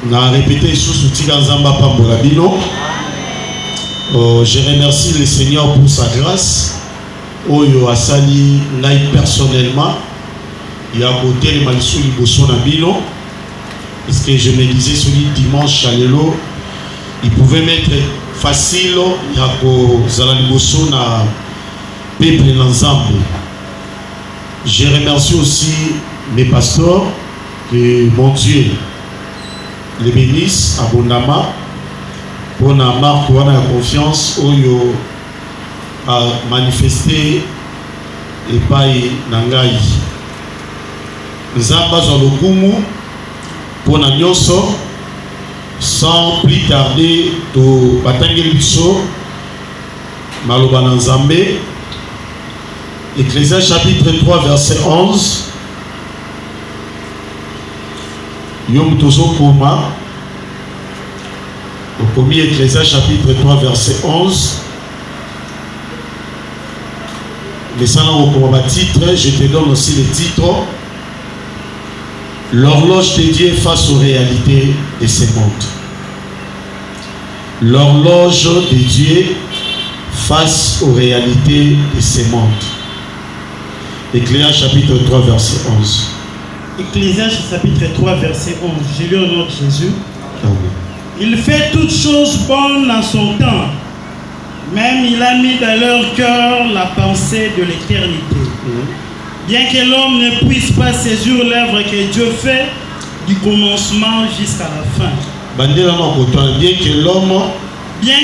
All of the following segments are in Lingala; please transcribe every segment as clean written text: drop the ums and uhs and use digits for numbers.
Na répété sous Tiganzamba Pambolabino. Je remercie le Seigneur pour sa grâce. Oyo asali ngai personnellement. Il y a côté les malsous liboso na bino. Parce que je me disais celui dimanche à l'élo, il pouvait mettre facile. Il y a ko zala liboso na peuple l'ensemble. Je remercie aussi mes pasteurs que mon Dieu les bénisse abondamment pour la marque ou la confiance Oyo a manifesté et pas Nangaï. Nous avons besoin de Kumu pour la nyonso sans plus tarder de Batangel Bisso Maloba Nzambe. Ecclésiaste chapitre 3 verset 11. Yom Tozo Koma. Au premier Ecclésiaste chapitre 3 verset 11. Mais ça n'a aucun titre. Je te donne aussi le titre. L'horloge de Dieu face aux réalités de ce monde. L'horloge de Dieu face aux réalités de ce monde. Ecclésiaste chapitre 3 verset 11. Ecclésiaste chapitre 3 verset 11. J'ai lu au nom de Jésus. Amen. Il fait toutes choses bonnes en son temps. Même il a mis dans leur cœur la pensée de l'éternité. Bien que l'homme ne puisse pas saisir l'œuvre que Dieu fait du commencement jusqu'à la fin. Bien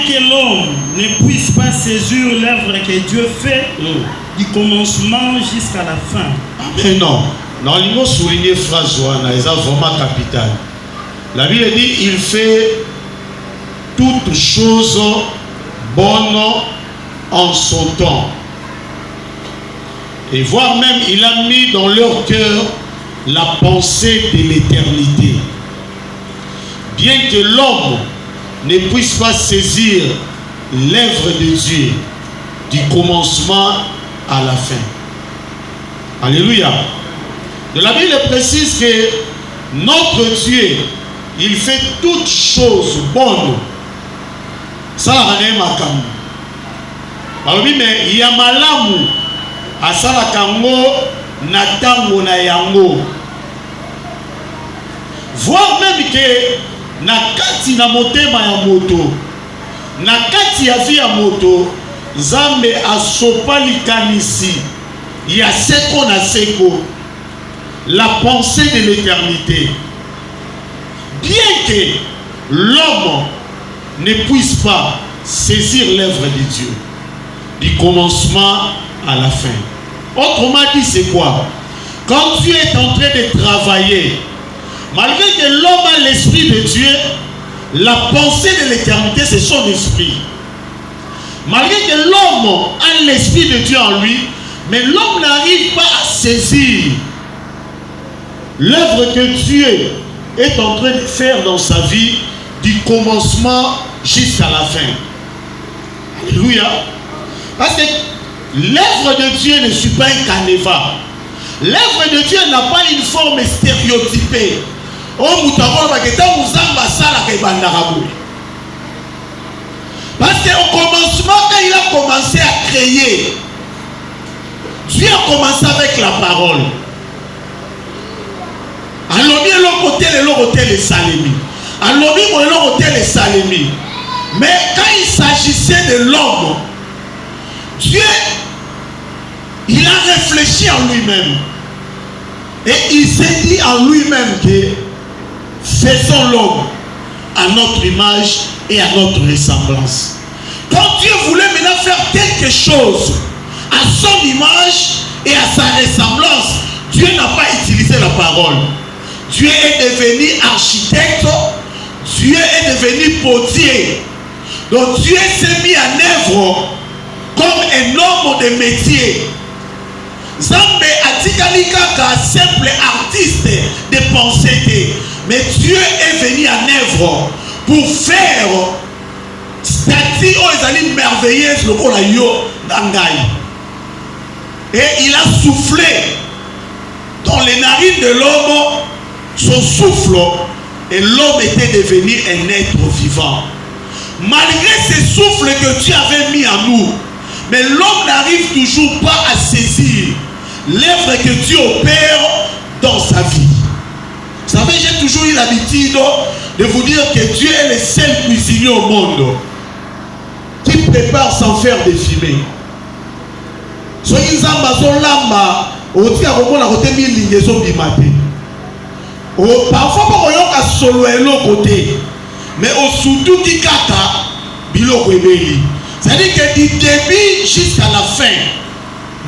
que l'homme ne puisse pas saisir l'œuvre que Dieu fait du commencement jusqu'à la fin. Mais non, non, il faut souligner phrase vraiment capitale. La Bible dit il fait toutes choses bonnes en son temps. Et voire même il a mis dans leur cœur la pensée de l'éternité. Bien que l'homme ne puisse pas saisir l'œuvre de Dieu du commencement à la fin. Alléluia. De la Bible précise que notre Dieu, il fait toutes choses bonnes. Ça la même à Kamou. Alors oui, mais il y a malamu. Asala kango natango na yango. Voir même que na kati na motema ya moto, na kati ya vie ya moto, Nzambe asopa likanisi ya seko na seko la pensée de l'éternité. Bien que l'homme ne puisse pas saisir l'œuvre de Dieu du commencement à la fin. Autrement dit, c'est quoi? Quand Dieu est en train de travailler, malgré que l'homme a l'esprit de Dieu, la pensée de l'éternité, c'est son esprit. Malgré que l'homme a l'esprit de Dieu en lui, mais l'homme n'arrive pas à saisir l'œuvre que Dieu est en train de faire dans sa vie du commencement jusqu'à la fin. Alléluia. Parce que l'œuvre de Dieu ne suit pas un canevas. L'œuvre de Dieu n'a pas une forme stéréotypée. Parce qu'au commencement, quand il a commencé à créer, Dieu a commencé avec la parole. Alobi l'autre les salemi. Alobi l'autre les salemi. Mais quand il s'agissait de l'homme, Dieu, il a réfléchi en lui-même. Et il s'est dit en lui-même que faisons l'homme à notre image et à notre ressemblance. Quand Dieu voulait maintenant faire quelque chose à son image et à sa ressemblance, Dieu n'a pas utilisé la parole. Dieu est devenu architecte, Dieu est devenu potier. Donc Dieu s'est mis en œuvre comme un homme de métier. Zambé atikali kaka simple artiste de pensée. Mais Dieu est venu en œuvre pour faire statue aux merveilleuses le rôle yo d'Angaï. Et il a soufflé dans les narines de l'homme son souffle et l'homme était devenu un être vivant. Malgré ces souffles que Dieu avait mis en nous, mais l'homme n'arrive toujours pas à saisir l'œuvre que Dieu opère dans sa vie. Vous savez, j'ai toujours eu l'habitude de vous dire que Dieu est le seul cuisinier au monde qui prépare sans faire de fumée. Soyez en lamba, au tir à la côté de bimate. Parfois, on a solo et l'autre côté, mais au surtout qui kata, biloko ebeli. C'est-à-dire que du début jusqu'à la fin,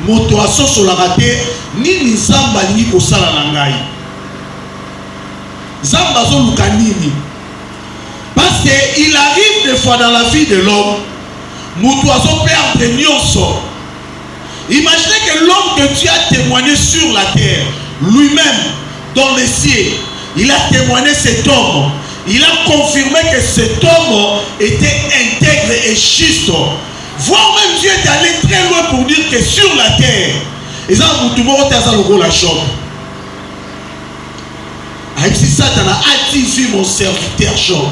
motoaso sur la raté, ni nzamba ni kosala nangai. Zamba zo lukanini. Parce qu'il arrive des fois dans la vie de l'homme, motoaso perdre nyonso. Imaginez que l'homme que Dieu a témoigné sur la terre, lui-même, dans les cieux, il a témoigné cet homme. Il a confirmé que cet homme était intègre et juste. Voire même Dieu est allé très loin pour dire que sur la terre, ils ont la chambre. Si Satan a activé mon serviteur Job,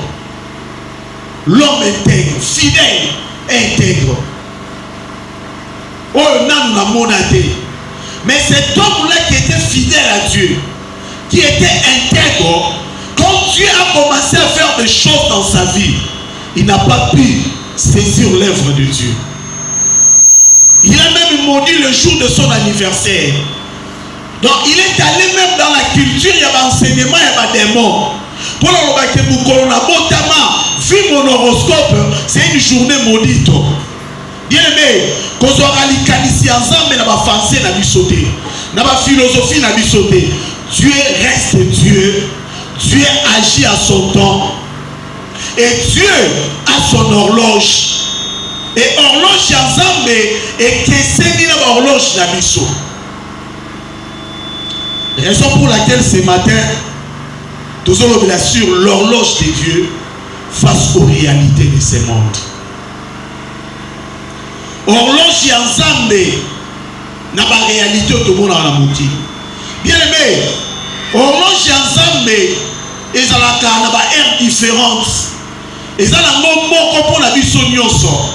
l'homme intègre, fidèle, intègre. Oh, non, n'a monaté. Mais cet homme-là qui était fidèle à Dieu, qui était intègre, quand Dieu a commencé à faire des choses dans sa vie, il n'a pas pu saisir l'œuvre de Dieu. Il a même maudit le jour de son anniversaire. Donc il est allé même dans la culture, il y a un enseignement, il y a des démons. Pour le mon horoscope, c'est une journée maudite. Bien aimé, quand on a les ensemble, il y a des français qui ont sauté, il y a des philosophies qui ont sauté. Dieu reste Dieu. Dieu agit à son temps. Et Dieu a son horloge. Et horloge ensemble et que c'est une horloge d'Abisso. Raison pour laquelle ce matin, nous allons bien sûr l'horloge de Dieu face aux réalités de ce monde. Horloge ensemble n'a pas réalité tout le monde en a mouti. Bien aimé, horloge ensemble et ça la carne ba air différente. Et ça la moment pour la vie sonioso.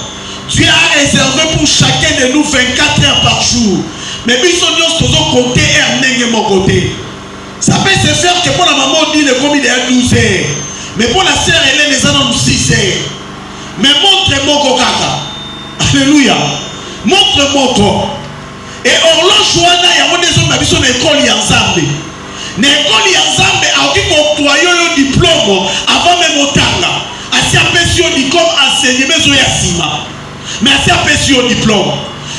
Dieu a réservé pour chacun de nous 24 heures par jour. Mais bisognos toujours compter air n'est mon côté. Ça peut se faire que pour la maman dit le comme il est 12 heures. Mais pour la sœur elle est dans 6 heures. Mais montre-moi kokaka. Alléluia. Montre-moi quoi. Et horloge wana ya mo des hommes biso na école ensemble. Na école ensemble a qui octroyer le diplôme avant même otanga. Asi apesi au diplôme enseignement zo ya sima. Mais asi apesi au diplôme.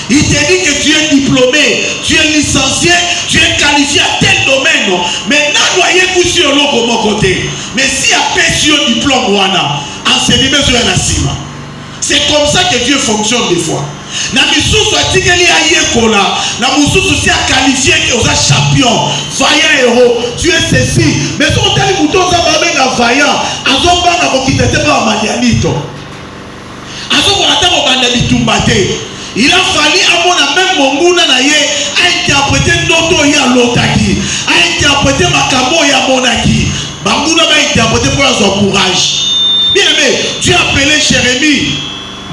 Il te dit que tu es diplômé, tu es licencié, tu es qualifié à tel domaine. Mais non, doyez vous sur l'autre mon côté. Mais si apesi au diplôme wana, enseignement zo ya sima. C'est comme ça que Dieu fonctionne des fois. Na misusu atikeli ayekola na mususu si a qualifié que aux champion vaillant héros tu es ceci mais ton tel bouton ça va benga vaillant azomba na kokitete ba manianito azomba ta banda bitumbate il a fallu amona même monguna na ye a interpréter ndoto ya lotaki a interpréter makambo ya monaki banguna ba interpréter pour leur courage. Bien aimé, Dieu a appelé Jérémie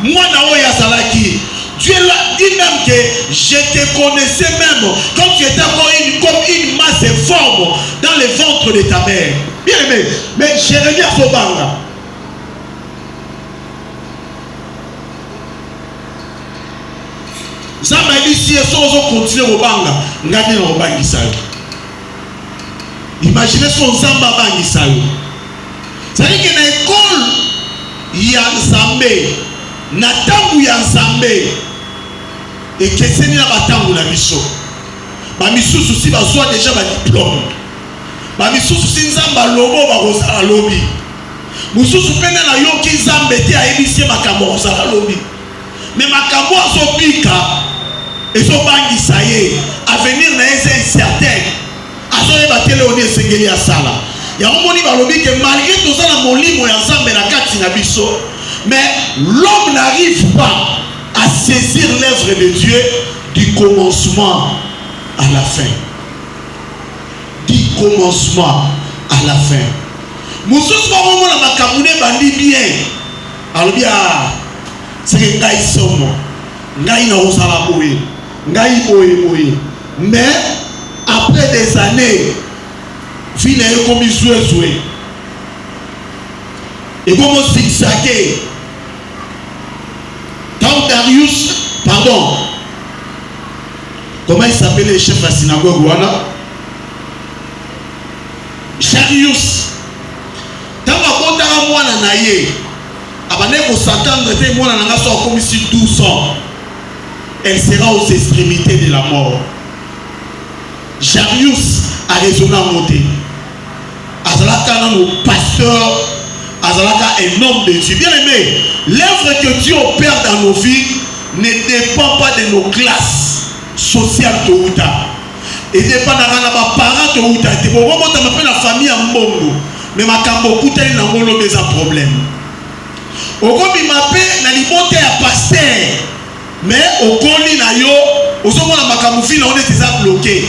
moi na oya salaki. Dieu l'a dit même que je te connaissais même quand tu étais encore comme une masse informe dans le ventre de ta mère. Bien aimé, mais Jérémie a Sobanga. Ça m'a dit si elles sont continuer au banga, ngani na obangi sayo. Imaginez son zamba bangi sayo. Ça dit que dans l'école il y a Nzambe, na tangu ya Nzambe. Et que c'est une batangue la mission. Ma mission aussi va soit déjà ma diplôme. Ma mission aussi nzamba lobo ba rosa lobi. Mususu pena na yo ki nzambe te a émission makambo rosa lobi. Mais makambo azobika et so bangi saye avenir na est incertain. Azoye batele oni esengeli ya sala. Ya moni ba lobi que malgré tout ça na molimo ya nzambe na kati na biso, mais l'homme n'arrive pas à saisir l'œuvre de Dieu du commencement à la fin. Du commencement à la fin. mosusu bakomona makambo ne bandi bien alobi seke ngai somo ngai na osala boye ngai boye mais après des années vie na ye komi zouezoué ekomo zigzagé. Tant Darius, pardon, comment il s'appelait le chef de la synagogue wana? Jarius. Tant que mwana na ye abane ko s'entendre te mwana nanga so comme si 12 ans elle sera aux extrémités de la mort. Jarius a raisonné en monter. Azalaka no pasteur, azalaka un homme de Dieu. Bien aimé, l'œuvre que Dieu opère dans nos vies ne dépend pas de nos classes sociales de Outa. Et dépend de nos parents de Outa. Et pour moi, je m'appelle la famille en Mbongo. Mais ma cambo Kouta n'a pas de problème. Au gros, il m'appelle la liberté à pasteur. Mais au Koli na yo, au second la makamoufi, on est déjà bloqué.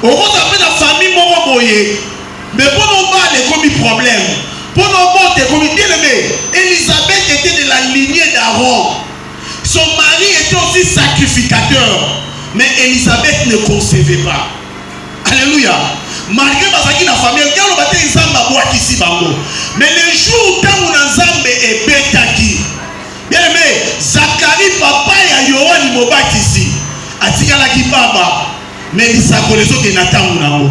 Au gros, t'appelles la famille Moro Boye. Mais pour nous pas de commis problème. Pour nous pas de commis bien aimé. Elisabeth était de la lignée d'Aaron. Son mari était aussi sacrificateur. Mais Elisabeth ne concevait pas. Alléluia. Malgré la famille, mais le jour où Nzambe est bétaki, bien aimé, Zacharie, papa et Yohan Mobakisi, Atikalaki Baba, mais il s'accorde que Nathan Mounamo.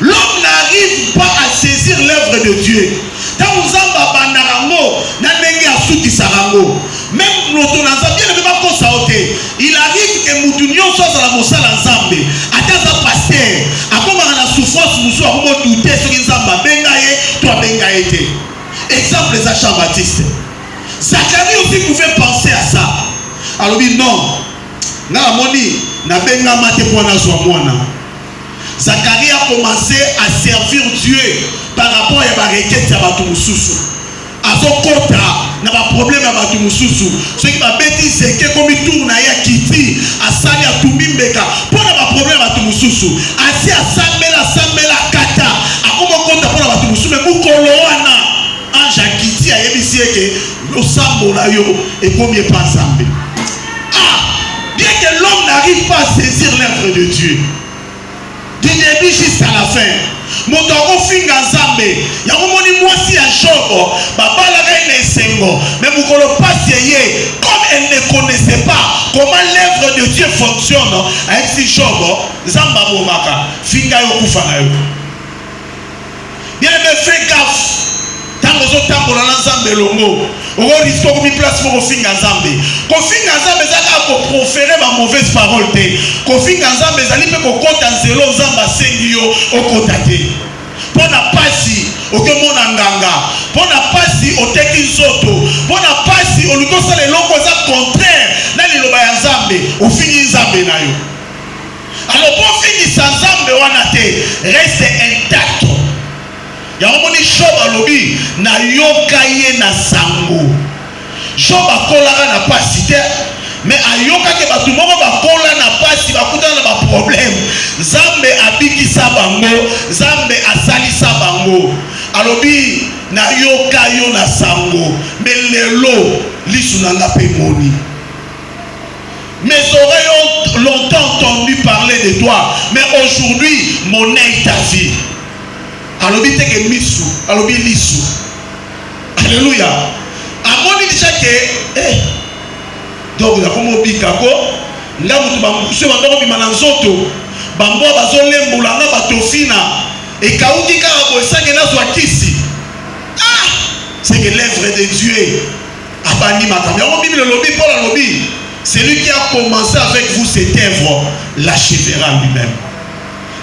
L'homme n'arrive pas à saisir l'œuvre de Dieu. Tant Nzamba Bandarango, Nanenge Asuki Sarango, même l'autonazam, bien ne pas constater. Il arrive que Moutounion soit dans la Mossala Nzambe, attends un pasteur, à comment on a souffrance, nous sommes à douter sur Nzamba, Bengaye, toi Bengaye. Exemple, Jean-Baptiste. Zacharie aussi pouvait penser à ça. Alors, il dit non. Na moni na benga mate pour na zoamwana. Zacharie a commencé à servir Dieu par rapport à la requête de Batumususu. A son kota n'a pas problème à Batumususu. Ce qui m'a bêti c'est que comme il tourne à Kiti, à Sali à Tumimbeka, pour n'a pas problème à Batumususu. Asi à Sambela Kata, à comment compte pour la Batumususu, mais pour Koloana, Anja Kiti a émissi que le Sambo la yo et combien pas Zambé. Bien que l'homme n'arrive pas à saisir l'œuvre de Dieu, du début jusqu'à la fin, mon dogo finga Zambé, il y a un moment où moi si un jour, Baba la reine est sengo, mais vous ne pas essayer, comme elle ne connaissait pas comment l'œuvre de Dieu fonctionne, avec ce jour, Zamba Bomaka, finga yo kufana yo. Bien aimé, fais gaffe. Tant que vous avez Nzambe longo, vous risquez de vous place pour finga Nzambe. Quand finga Nzambe, vous allez proférer ma mauvaise parole. Quand finga Nzambe, vous allez compter en zéro Nzamba sengio au côté. Pour na pasi, au que mon anganga. Pour na pasi, au teki soto. Pour na pasi, au luto ça les longos contraire. Dans les loba Nzambe, au fini Nzambe na yo. Alors pour finir sans Nzambe wanate, reste intact. Ya omoni Job alobi na yoka ye na sango. Job akolaka na pasi te, mais ayoka ke batu moko bakola na pasi bakuta na ba problème. Nzambe abikisa bango, Nzambe asalisa bango. Alobi na yoka yo na sango, mais lelo lisu nanga pe moni. Mes oreilles ont longtemps entendu parler de toi, mais aujourd'hui mon œil t'a vu. Alobi teke misu, alobi lisu. Alléluia. Amoni déjà que donc la comme bika ko nga mutu ba mkushe bandoko bima na nzoto bambo bazolembola nga batofina et kauki ka bo sange na zwa kisi. C'est que l'œuvre de Dieu abani makambo. Ya Bible lobi Paul alobi, celui qui a commencé avec vous cette œuvre l'achèvera lui-même.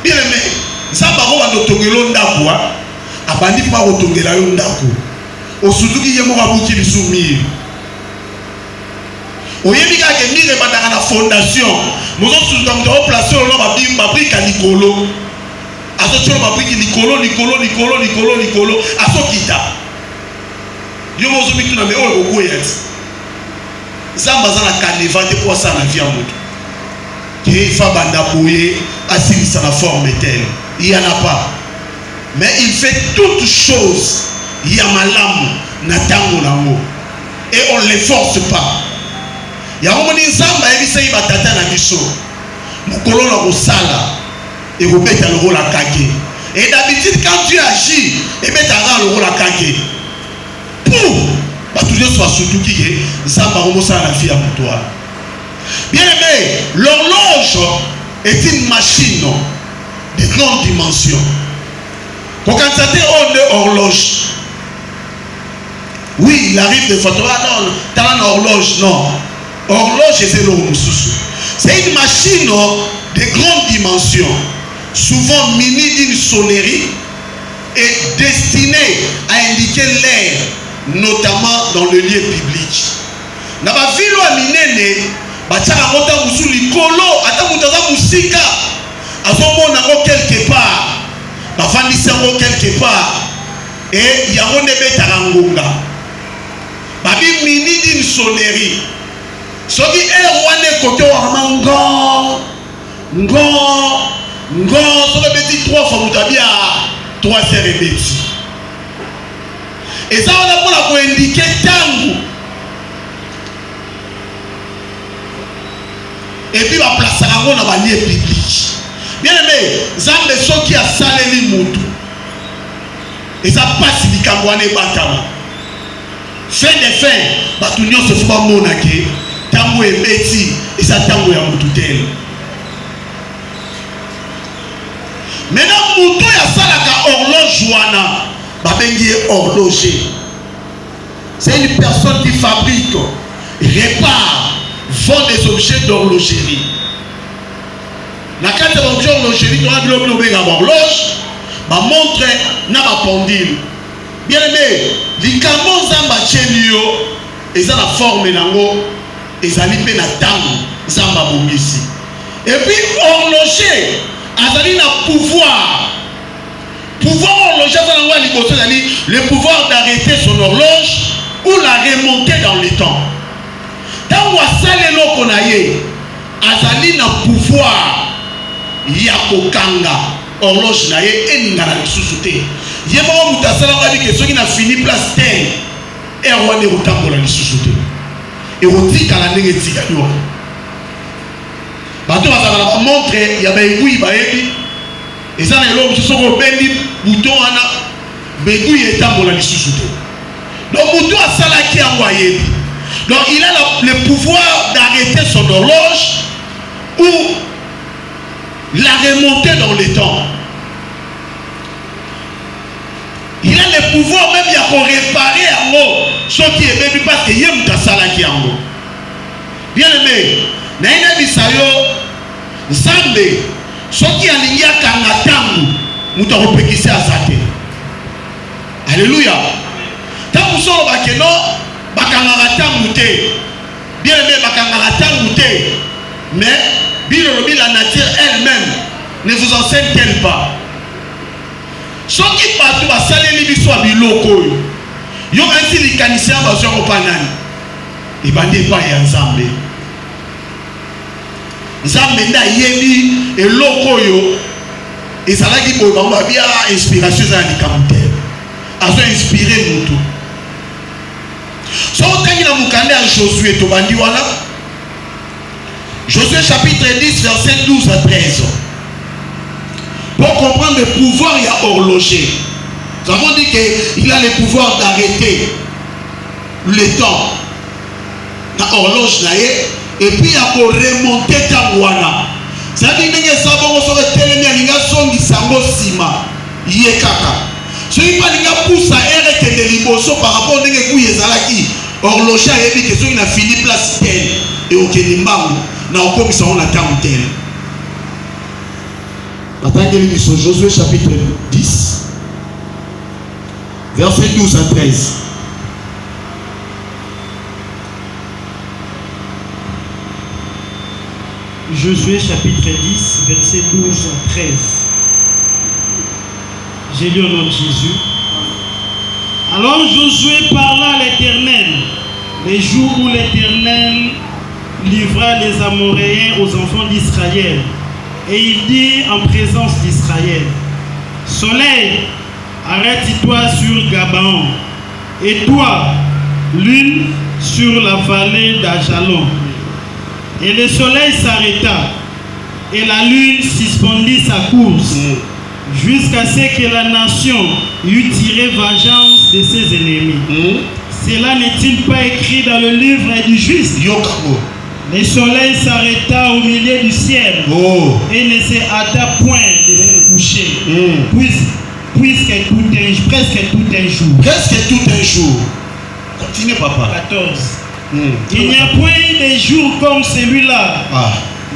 Bien aimé. Zamba ko bandotongelo ndako abandi pa kotongela yo ndako osuzuki ye mo kabuki bisumi oyebi ka ke mire bandaka na fondation mozo suzuka mto placer lo ba brika likolo aso tsholo ba briki likolo aso kita yo mozo bitu na me o koyet Zamba za na carnival te pour ça na vie amoto ke fa banda boye asilisa na forme telle. Il n'y en a pas. Mais il fait toutes choses. Yamalam natango nango. Et on ne les force pas. Yamoni Zamba evisei batata na biso. Mukolo na kosala. Et rebeta le rôle à kage. Et d'habitude quand tu agis, et betara le rôle à kage. Pour pas toujours soit surtout qui est Zamba remosa la fille à toi. Bien aimé, l'horloge est une machine de grande dimension. Pour constater on horloge. Oui, il arrive des fois, non, t'as une horloge, non. Horloge, c'est l'homme. C'est une machine de grande dimension, souvent munie d'une sonnerie et destinée à indiquer l'heure, notamment dans le lieu public. Dans la ville où minene, batiaka mota musu likolo, ata mutaza musika, azomona quelque part, bafandisa quelque part, et yango nebetaka ngonga. Babi mini d'une sonnerie. Soki wane kote wa ngon soki beti 3 fois mutabia 3 heures et beti. Et ça on a pour la indiquer tangu. Et puis va placer yango na ba lieu public. Bien aimé, Zambe soki a saleli mutu. Et ça passe likambo ane batama. Fin de fin, batunion se fait monake, tango et beti, et ça tango ya mututel. Maintenant, mutu ya salaka horloge wana, babengi horloger. C'est une personne qui fabrique, répare, vend des objets d'horlogerie. La carte d'objet d'horlogerie, tu as dit l'horloge, ma montre, n'a pas pendule. Bien aimé, les camos zamba chenio, ils ont la forme nango, ils ont l'ipé na tango, zamba bongisi. Et puis horloger, ils ont le pouvoir. Pouvoir horloger, le pouvoir d'arrêter son horloge ou la remonter dans le temps. Tant que ça les gens konaye, ils ont le pouvoir, yakokanga. Horloge na ye eningana lisusuté yeba mutasala ngadi ke soki na fini place tel erwane utambola lisusuté et otika la ndenge tika yo bato bazala la montre ya baigui baebi eza na eloko soko bendi bouton ana baigui etambola lisusuté donc mutu asala ki yango ayebi donc il a le pouvoir d'arrêter son horloge ou la remonter dans le temps. Il a le pouvoir même de réparer en haut ce qui est même parce qu'il y a un salaki en haut. Bien aimé, Naina Bisayo, Zambe, ce qui a lié à Kangatangu, nous t'avons péquissé à Zate. Alléluia. Tant que nous sommes bakeno, Bakangatangu te. Bien aimé, Bakangatangu te. Mais, la nature elle-même ne vous enseigne-t-elle pas? Ce qui partout à saler les soit biloko. Yo ainsi les caniciens besoin au panani. Et bandé pas y ensemble. Nzambe nda yebi et loko yo. Et ça là qui peut bien inspiration dans les commentaires. Azo inspirer mutu. So tangi na mukande à Josué to bandi wana. Josué chapitre 10, verset 12 à 13. Pour comprendre le pouvoir, il y a horloger. Nous avons dit qu'il a le pouvoir d'arrêter le temps. La horloge là, et puis il a pour remonter Tangwana. Ça dit que ça va se télémer à l'ingation du Sango Sima. Yekaka. Ce n'est pas l'ingation pour ça, et que des libosos par rapport à l'ingation Yezalaki. Horloger a dit que ça a fini place telle et au Kenimbangu. Na okomisa on attend tel. Attendez sur Josué chapitre 10 verset 12 à 13. Josué chapitre 10 verset 12 à 13. J'ai lu au nom de Jésus. Alors Josué parla à l'Éternel les jours où l'Éternel livra les Amoréens aux enfants d'Israël. Et il dit en présence d'Israël: Soleil, arrête-toi sur Gabaon, et toi, lune, sur la vallée d'Ajalon. Et le soleil s'arrêta, et la lune suspendit sa course, jusqu'à ce que la nation eût tiré vengeance de ses ennemis. Cela n'est-il pas écrit dans le livre du juste? Le soleil s'arrêta au milieu du ciel et ne se hâta point de se coucher, presque tout un jour. Presque tout un jour. Continue, papa. 14. Il n'y a point de jour comme celui-là,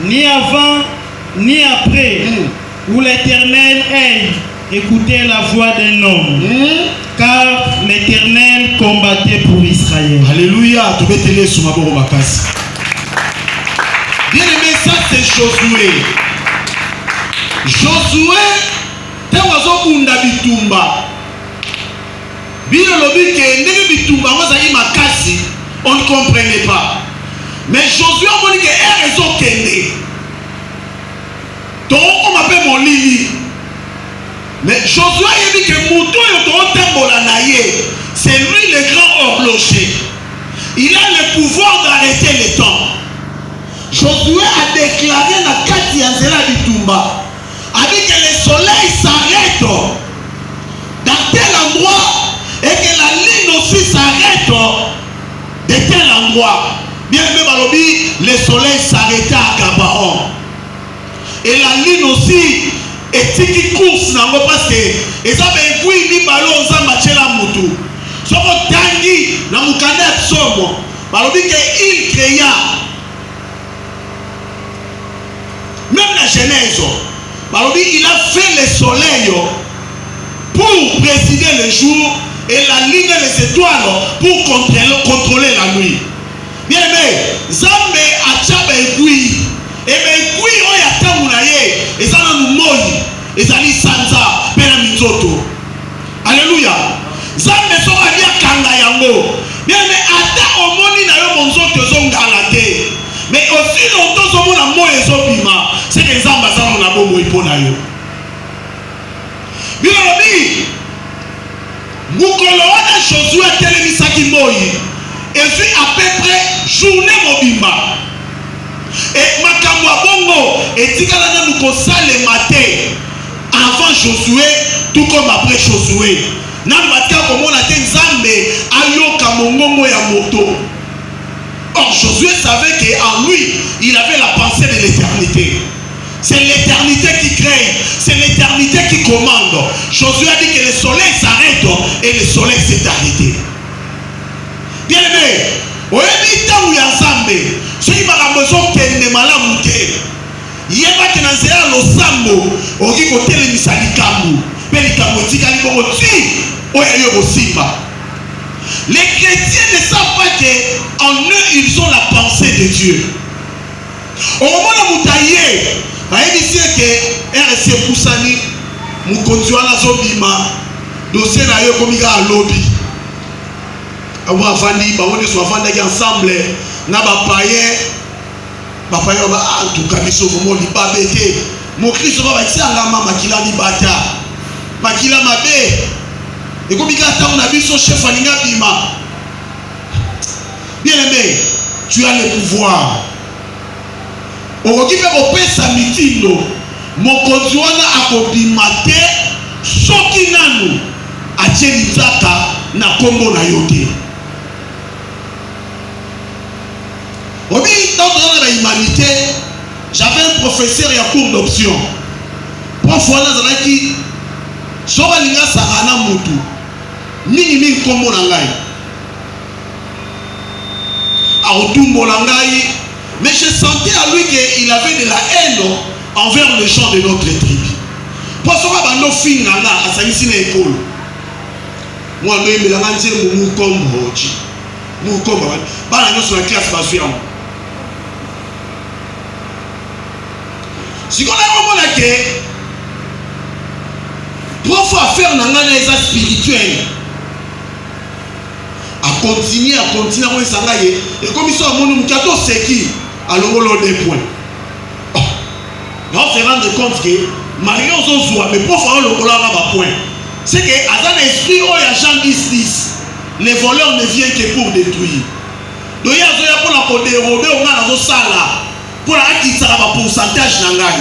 ni avant, ni après, où l'Éternel ait écouté la voix d'un homme, car l'Éternel combattait pour Israël. Alléluia. Bien aimé, ça c'est Josué. Josué, te wazo kunda bitumba. Bino lobi ke ndenge bitumba wazali makasi, on ne comprenait pas. Mais Josué a dit que est raison kende. Donc on m'appelle mon lili. Mais Josué a dit que mouton et ton tembola naye, c'est lui le grand horloger. Il a le pouvoir d'arrêter le temps. Josué a déclaré dans Kati Anzela Bitumba, a dit que le soleil s'arrête dans tel endroit et que la ligne aussi s'arrête de tel endroit. Bien aimé Balobi, le soleil s'arrêta à Gabaon. Et la ligne aussi est qui course parce que et ça veut dire ni ballon ça matcher la moto. Soko tangi na mukanda somo. Balobi que il créa même la Genèse, il a fait le soleil pour présider le jour et la lune et les étoiles pour contrôler la nuit. Bien aimé, Zambe a tchaba ekui. Et bien ekui oya tamulaye. Et ça nous moyi. Et ça dit sanza pena mitsoto. Alléluia. Zambe soka dia kanga yango. Bien aimé, ata omoni na yo monzoto zongalate. Mais aussi longtemps sommes na mo ezobima, c'est que nzamba za na bomo ipona yo. Bilobi mukolo wana Josué telemisaki moyi, et puis à peu près journée mobimba. Et makambo bongo etikala na mukosale matin avant Josué tout comme après Josué. Na batika komona te nzambe ayoka mongongo ya moto. Or, Josué savait qu'en lui, il avait la pensée de l'éternité. C'est l'éternité qui crée, c'est l'éternité qui commande. Josué a dit que le soleil s'arrête et le soleil s'est arrêté. Bien aimé, au habitant où il y a Zambé, ceux qui m'ont besoin qu'elle ne m'a pas monté. Il y a pas que dans ce lo sambo, au qui côté les misalikamu, mais les kamoti kalibongo ti, au yayo simba. Les chrétiens ne savent pas qu'en eux, ils ont la pensée de Dieu. Au moment où vous taillez, vous dites que RC Poussani, vous continuez à Zobima, dossier na yo comme il y a un lobby. Vous avez ensemble, na bapaye, bapaye en tout cas, ils sont pas bêtés. Mon Christ va dire que makila ni bata, makila mabe. Et comme il y a un avis, son chef Aninga Bima. Bien aimé, tu as le pouvoir. On va dire que sa meeting, mon conjoint a copimate, soki nanu, a tchelitaka, na kombo na yote. On dit, dans l'humanité, j'avais un professeur et un cours d'option. Parfois, là, qui soba linga sarana mutu. Mingi kombo na ngai a otumbo na ngai, mais je sentais à lui qu'il avait de la haine envers les gens de notre tribu. Pour ça bando finga nga asangisi na école moi ndo yembela nganze mu kombo chi mu kombo bana nyoso na classe ba suya si on a komona ke prof affaire na nga na eza spirituel à continuer à moi sangaye et comme ça mon mukato seki alongolo des points on se rendre compte que Mario Zozua mais pour faire le collant à point c'est que dans l'esprit où il y a Jean 10, les voleurs ne viennent que pour détruire. Donc il y a pour dérober au moins dans sala pour acquérir un pourcentage d'angai.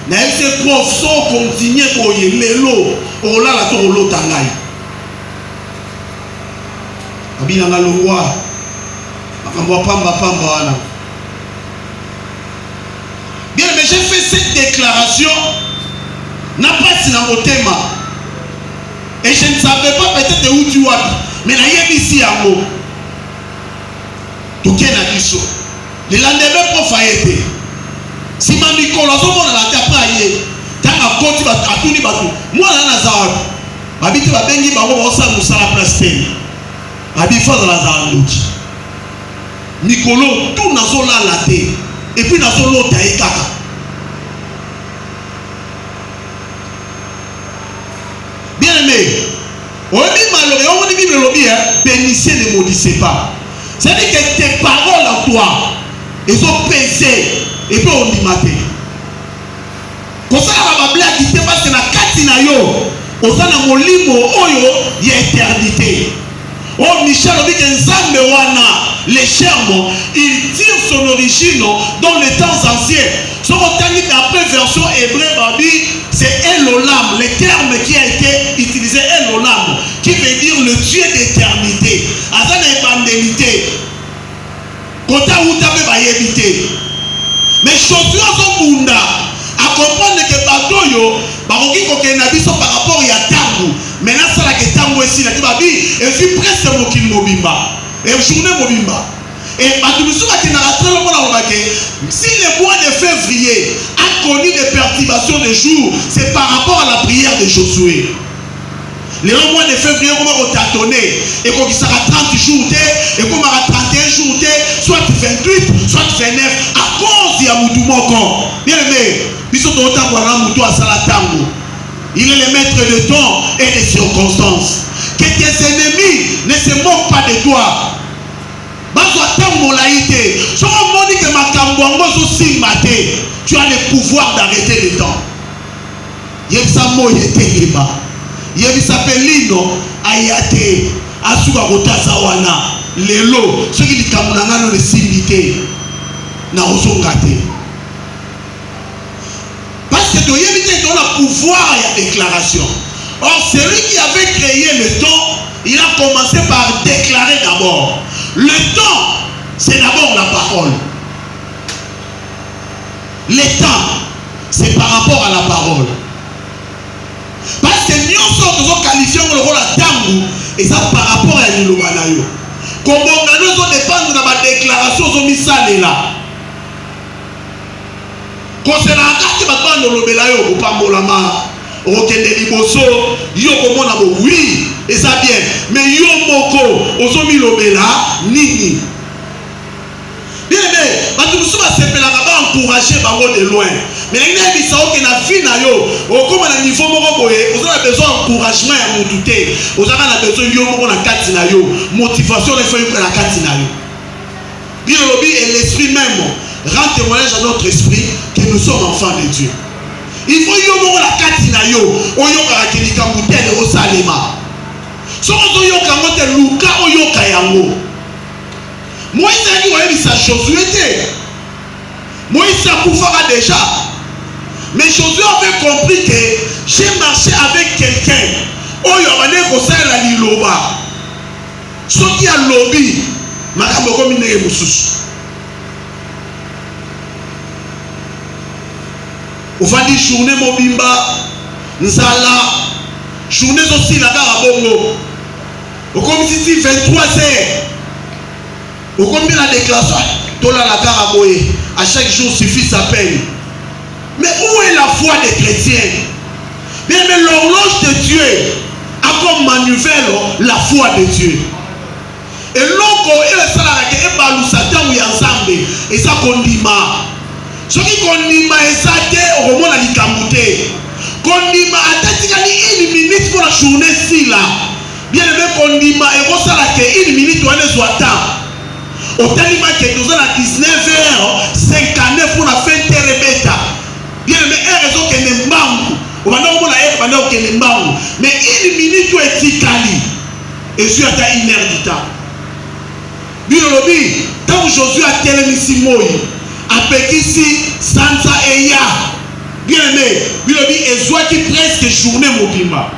Mais ces profs sont continués pour y l'élo au là la tour l'autre angai. Abinanga le roi, makambo pamba wana. Bien, mais j'ai fait cette déclaration n'a pas si dans mon thème. Et je ne savais pas peut-être où tu es, mais là, il y a ici un mot. Tout est là, biso. Le lendemain, prof a été. Si ma micro, la zone, on a la capaille. Tant à côté, à tout ni bateau. Moi, là, Nazar. Habite la bengi, bah, on va s'en la place. Habite dans la zone. Mikolo, tout n'a pas la tête. Et puis, n'a pas l'autre kaka. Bien aimé, on dit malheureux, on dit Bible lobby, bénissez, ne maudissez pas. C'est-à-dire que tes paroles à toi, elles sont pesées, et puis on dit maté. Comme ça, on va blague, parce que la katina yo, on a un molimo, oyo, il y a éternité. Oh, Michel, on dit que Nzambe wana, les germes, il tire son origine dans les temps anciens. Ce qu'on dit après version hébreu, c'est Elolam, le terme qui a été utilisé, Elolam, qui veut dire le Dieu d'éternité. Azan évangélité. Kota utabe va éviter. Mais chose là son bunda, à comprendre que batoyo, baroki kokena biso par rapport à tangu. Maintenant ça la que tangu ici, la babi, et puis presque mokil mobimba. Et journée mobimba. Et si le mois de février a connu des perturbations de jours, c'est par rapport à la prière de Josué. Le mois de février, on va tâtonner. Et qu'on sera 30 jours, et qu'on aura 31 jours, soit 28, soit 29, à cause de Moutoumoko. Bien aimé, il est le maître de temps et des circonstances. Que tes ennemis ne se moquent pas de toi. Tu as le pouvoir d'arrêter le temps. Il y a Pelino, Ayate, Asuka Rotazawana, Lelo, ceux qui disent que le syndicé n'a pas. Parce que tu as le pouvoir et la déclaration. Or, celui qui avait créé le temps, il a commencé par déclarer d'abord. Le temps, c'est d'abord la parole. Le temps, c'est par rapport à la parole. Parce que nous sommes qualifiés pour le rôle de tangu, et ça par rapport à l'Ilobanayo. Comme on dépend de la déclaration de Misale là. Concernant la carte de l'Obelayo, au Pambolama, au Kende Liboso, yo comme on oui, et ça bien. Mais yo moko, au Zomi Lobela, nini. Bien aimé, nous sommes encourager de loin. Mais il y a des gens qui ont vu comme à niveau vous avez besoin d'encouragement à mon douter. Vous avez besoin de motivation de faire la catinayo. Bien lobby et l'esprit même rend témoignage à notre esprit que nous sommes enfants de Dieu. Il faut que la catinayo, oyoka kelika mutele osalema. So oyoka mote luka oyoka yango. Moïse a dit oui, ça Josué. Moïse a pouvoir déjà. Mais Josué avait compris que j'ai marché avec quelqu'un. Oh, il y a un la liloba. Ce qui a lobby, madame Romine Moussous. On va dire journée Mobimba, Nzala, journée aussi la gare à Bongo. Au comité 23h. Au combien la déclaration, Tola la gare à Boé. À chaque jour suffit sa peine. Mais où est la foi des chrétiens? Mais l'horloge de Dieu a comme manivelle la foi de Dieu. Et l'oncle et le salarié et balou satan ou ensemble et ça condima. Ce qui condima est ça au moment la likamouté. Condima a tâté une minute pour la journée si là. Bien aimé condima et vous salarié une minute ou un temps. Au tellement que nous sommes à 19h59 pour la fin de Rebeta. Bien aimé, raison que nous on va nous la pendant que les mbango mais une minute ou etikali et sur ta une heure du temps biolobi tant Josué a télémisi moi apekisi sansa eya bien aimé biolobi ezwaki presque journée mobimba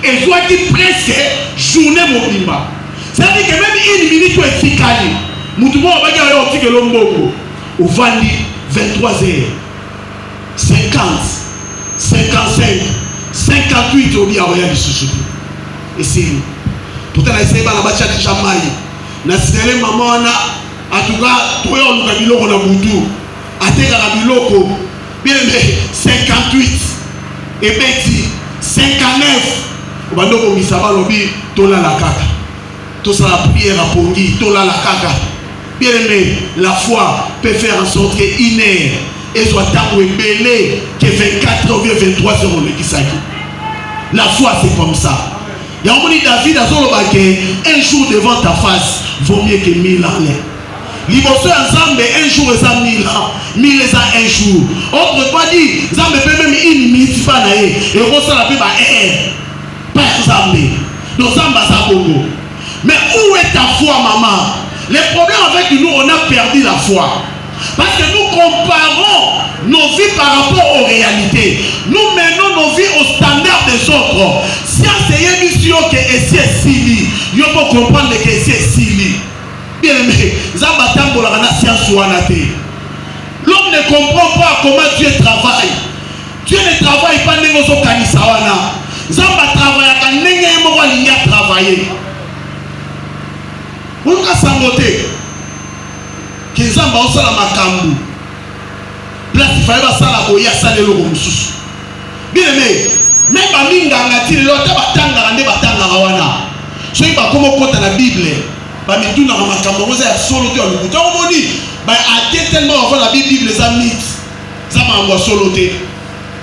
ezwaki presque journée mobimba c'est-à-dire que même une minute ou etikali mutu mo ba ga yo tikelo mboko au vandi 23h 50 55 58 au bien royal sous et c'est pourtant la essayé bana bacha chamai na sinele maman na en tout cas toi on ka biloko na butu ateka ka biloko bien mais 58 et beti 59 bando ko misaba lobi tola la kaka to ça la prière à pongi tola la kaka bien aimé la foi peut faire en sorte que une heure et soit tant belé que 24 ou 23 heures on le kisaki la foi c'est comme ça. Il y a un moment David a un jour devant ta face vaut mieux que 1000 ans. L'immotion ensemble un jour et ça 1000 ans, 1000 ans un jour. Autrement dit, ça me peut même une minute pas naïe et on s'en appelle par exemple. Donc ça va ça Congo. Mais où est ta foi, maman? Les problèmes avec nous, on a perdu la foi. Parce que nous comparons nos vies par rapport aux réalités. Nous menons nos vies au standard des autres. Si on mission que c'est Sili, il faut comprendre que c'est Sili. Bien aimé, Zambatambo la science ou anaté. L'homme ne comprend pas comment Dieu travaille. Dieu ne travaille pas négocio kanisawana. Zamba travaille quand n'engé mo linya travailler. Vous ka sangote. Kizamba osala makambu. Place il fallait basala boya salelo ko mususu. Bien aimé, même baminga ngati lo ta batanga ngande batanga wana. So iba komo kota na Bible. Ba mituna na makambo ngoza ya solo te olukuta omoni. Ba ate tellement avant la Bible za mythe. Ça m'a envoyé solo te.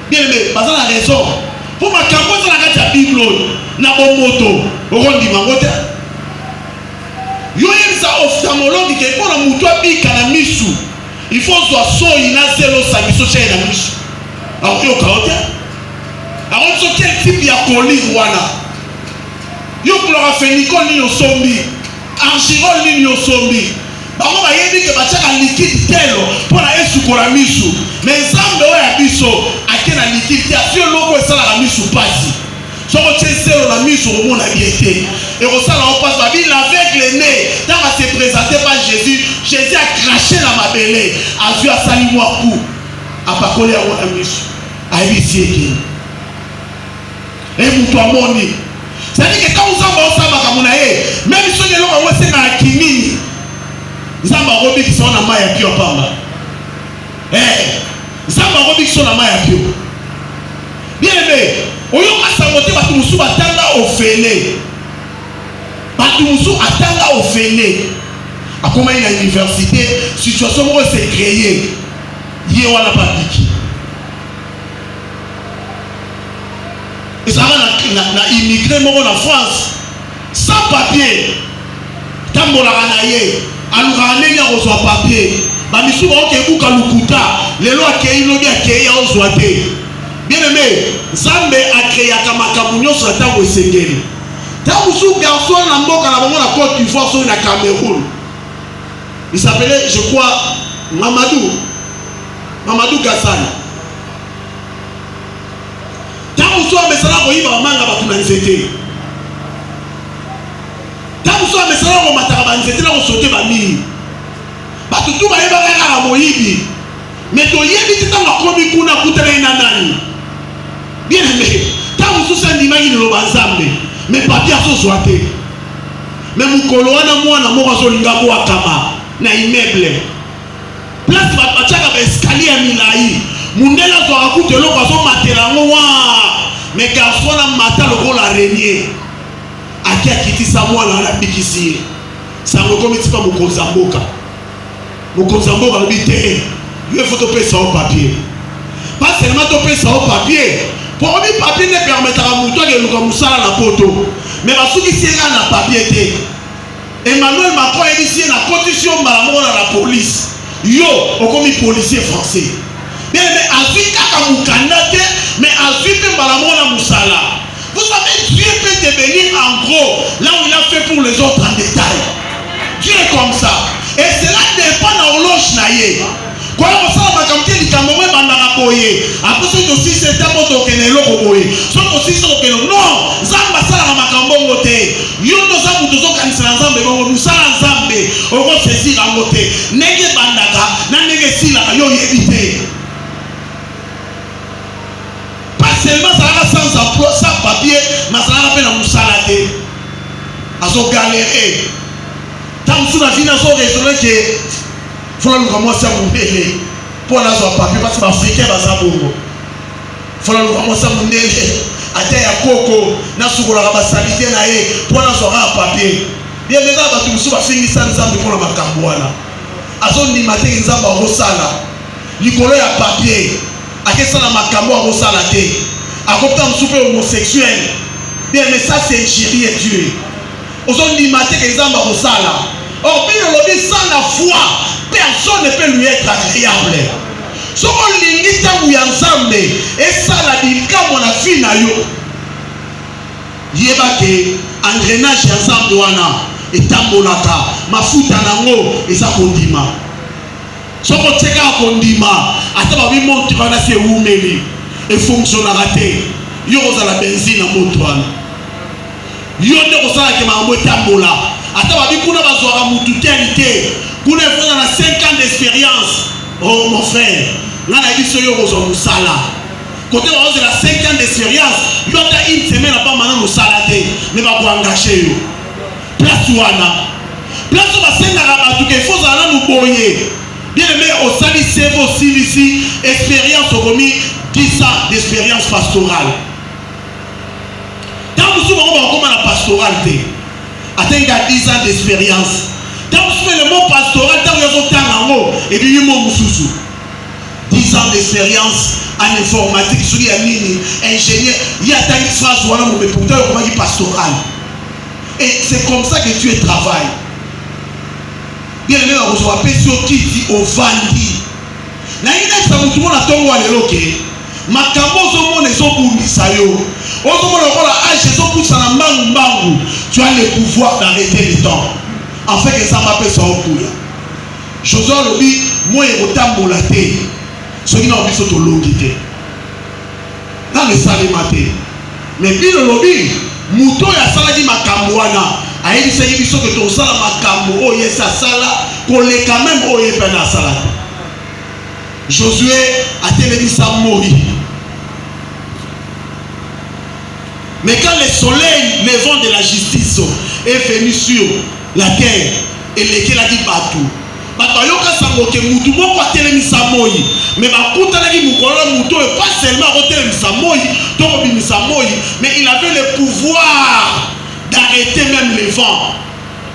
Bien aimé, parce la raison. Pour makambo za na kati ya Bible na bomoto, okondi mangote. Yo yemisa ophtalmologue ke pour la mutu abika na misu. Il faut soit soyi na zelo sabiso chez na misu. Alors yo kaote. Alors so quel type ya colis wana. Yo chlorophénicol ni yo sombi. Argirol ni yo sombi. Bango ba yebi ke bachaka liquide telo pour la esukola misu. Mais zambe o ya biso akena liquide ya sio loko esala la misu pasi. So ko tselo la misu au monde biété. Et au ça on passe la vie l'aveugle né. Quand on s'est présenté par Jésus, Jésus a craché dans ma belée. A vu à sali moi coup. A pas collé à mon ami. A éviter. Et vous toi moni. C'est-à-dire que quand vous avez ça bakamunaye, même si on est là on sait na kimini. Zamba robi qui sont na maya pio pamba. Zamba robi qui sont na maya pio. Bien aimé, oyo kasangote batu musu batanga ofele. Batumusu atanga ofele. A comment il y a une université, situation où c'est créé. Yé wana papiki. Et ça va na immigré moko en France sans papier. Tambola kanaye, aluka nenya reçoit papier. Ba misu ba okebuka lukuta, lelo akei lobi akei ozwate. Bien aimé, Zambe a créé makambo nyonso atango esengeli. Tant que garçon na mboka na bango na Côte d'Ivoire sur na Cameroun. Il s'appelait je crois Mamadou Gassani. Tant que so mesala ko yiba manga batu na nzete. Tant que so mesala ko mataka ba nzete na ko sauter ba mini. Batu tu ba yeba ka moyibi. Mais to yebi tanga komi kuna kutana na nani. Bien aimé. Tant que so sa ndimaki lo banzambe. Mais papier à ce soit. Mais mon coloana moi na moko zolinga ko akama na immeuble. Place ba tchaka ba escalier à milai. Mundela zo akutelo ko zo matela ngwa. Mais garçon na mata lo la renier. Akia kitisa moi na bikisi. Ça me comité pas mon Konzamboka. Mon Konzamboka le bité. Il faut te payer ça au papier. Pas seulement te payer ça au papier. Pour le papier ne permettra à Moutoua de nous comme ça la poto. Mais parce que si on a papier, Emmanuel Macron est ici la condition de la police. Yo, on comme policier français. Bien mais Afrique a Moukandate, mais azui pe balamona musala. Vous savez, Dieu peut te bénir en gros là où il a fait pour les autres en détail. Dieu est comme ça. Et cela dépend de l'horloge naïe. Quand on sent la makamte du Cameroun, bandara boye. Après c'est aussi c'est un mot de kenelo boye. C'est aussi ça que non. Zamba ça la makambo mote. Yondo za mutozo kanisala nzambe bongo musala nzambe. Oko saisir en mote. Nege bandaka na nege sila yo yebite. Pas seulement ça va sans emploi, sans papier, mais ça va peine à moussalade. À son galérer. Tant que la vie n'a pas raisonné que il faut nous commencer à monter pour la soie papier parce que l'Africain va s'abonner. Il faut nous commencer à monter à terre à coco, n'a souvent la basalité naé pour la soie à papier. Bien maintenant, tu me souviens finir sans ensemble pour la macamboana. À son du matin, ils ont un rosala. L'icône à papier. À quel ça la macambo à rosala té. À côté un souper homosexuel. Bien mais ça c'est chéri et Dieu. Aux on du matin, ils ont un rosala. Or, bien le lobby sans la foi. Personne ne peut lui être agréable. Si on limite à vous ensemble, et ça la dit quand on a fini à yo, yeba ke engrenage ensemble wana et tambolaka, ma futa nango et ça kondima. Si on tient à kondima, attends ma vie monte wana c'est oumeli et fonctionnera té. Yo osa la benzine à motoana. Yo ne osa la kema tambola. Attends ma vie kuna bazora mututelité. Vous avez 5 ans d'expérience. Oh mon frère, là on a dit que vous avez sala. Côté vous avez 5 ans d'expérience, vous avez une semaine à pas maintenant au salaté, mais va vous engager. Place ouana. Place où va s'engager, il faut aller nous boyer. Bien aimé, au sali c'est aussi ici expérience au commis 10 ans d'expérience pastorale. Tant que vous avez comment la pastoralité, atteignez 10 ans d'expérience. Tant que le mot pastoral, tant que vous avez et puis le mot Moussoussou. 10 ans d'expérience en informatique, sur ingénieur, il y a tant de phrases où on a pourtant on dit pastoral. Et c'est comme ça que tu travailles. Bien aimé, on reçoit Pesio qui dit au Vandi. Na ina ça tout le monde a tongo à l'éloqué. Makambo zomo ne zobundisa yo. Ozomo le rôle à âge zokusa na mbangu. Tu as le pouvoir d'arrêter le temps. En fait, que ça m'appelle ça au pouya. Josué le dit, moi et autant molaté. Ce qui n'a pas besoin de l'ogité. Dans le salé maté. Mais puis le lobby, mouton ya saladi makamwana. Aïe, c'est une chose que ton sala makambo, oh yes, sa sala, qu'on l'est quand même, oh yes, ben la salade. Josué a télévisé sa mori. Mais quand le soleil levant de la justice est venu sur la terre, et lesquels a dit partout. Batayoka sangoke mutu moko atelemisa moi, mais bakuta naki mukolo mutu et pas seulement atelemisa moi, donc bimisa moi, mais il avait le pouvoir d'arrêter même les vents.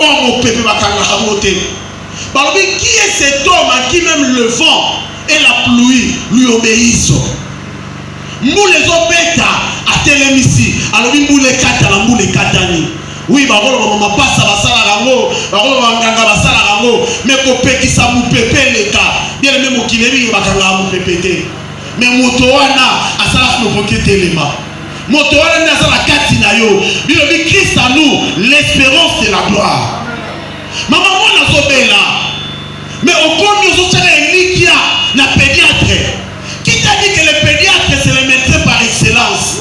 Oh mon peuple bakanga hamote. Balobi qui est cet homme à qui même le vent et la pluie lui obéissent? Moule zobeta atelemisi, alobi moule kata la moule katani. Oui, bakolo mama pasa basala rango, bakolo banganga basala rango, mais ko pekisa mu pepe leka. Bien même mokilemi bakanga mu pepete. Mais moto wana asala no pokete lema. Moto wana na sala kati na yo. Bilo bi Christ à nous, l'espérance de la gloire. Maman mona zobela. Mais au combien zo tsala elikia na pédiatre. Qui t'a dit que le pédiatre c'est le médecin par excellence?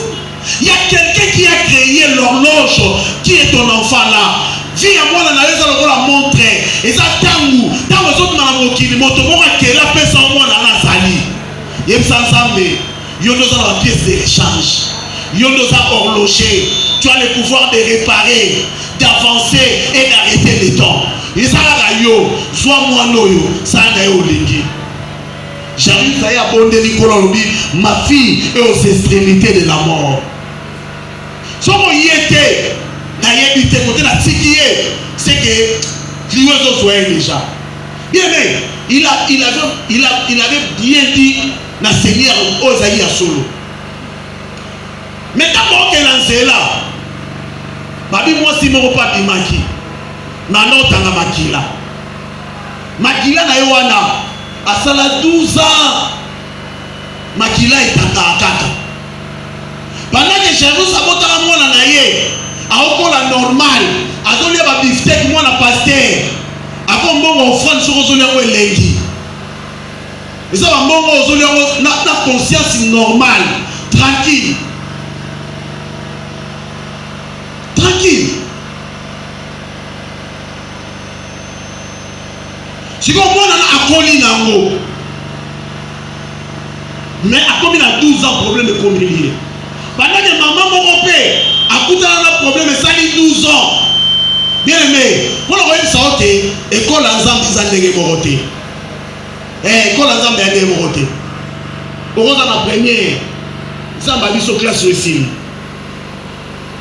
Il y a quelqu'un qui a créé l'horloge qui est ton enfant là. Viens à moi, la montrer. Et ça, tangu, dans les autres malabokini, motomora qui la paix sans moi dans la sali. Il y a ensemble, il y a la pièce d'échange. Il y a horloger. Tu as le pouvoir de réparer, d'avancer et d'arrêter le temps. Et ça, soit moi, ça a eu lingi. J'arrive à y abonder Nicolas Lobi, ma fille est aux extrémités de la mort. Si on y était, c'est que lui aussi déjà. Bien mais il avait bien dit na Seigneur Osaïa solo. Mais d'abord qu'elle en est là, babi moi si mon pas di maki, na nota na makila. Makila na yowana, à sala 12 ans, makila est en kaka. pendant que Jésus sabotaka mwana na ye aokola normal azolia ba biftek mwana pasteur ako mbongo offrande soko zolia ko elengi eza ba mbongo ozolia ko na conscience normale tranquille si ko mwana na akoli nango mais akomi na 12 ans problème de communier pendant que maman moko pe akutana na problème esali 12 ans bien aimé mpona koyebisa yo te ekole ya nzambe eza ndenge moko te ekole ya nzambe ya ndenge moko te okoza na première nzambe abiso classe oyo esili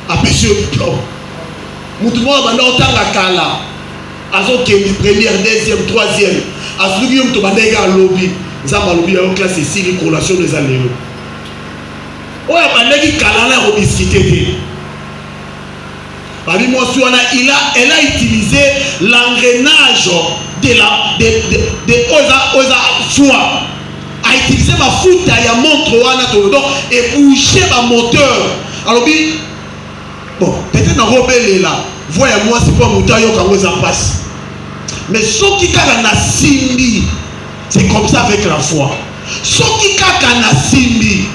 apesi yo diplôme mutu moko banda otanga kala azokende première deuxième troisième asuluki yo mutu bandenge alobi nzambe alobi yayo classe esili collation eza lelo oyo bandeki kala na kobiskite te babi mwasi wana elle a utilisé l'engrenage de oza foi a utilisé mafuta ya montre wana donc ebouche bamoteur alobi bon peut-être nakobelela voi ya mwasi mpo moto ayoka ngo eza mpasi mais soki kaka nasimbi c'est comme ça avec la foi soki kaka nasimbi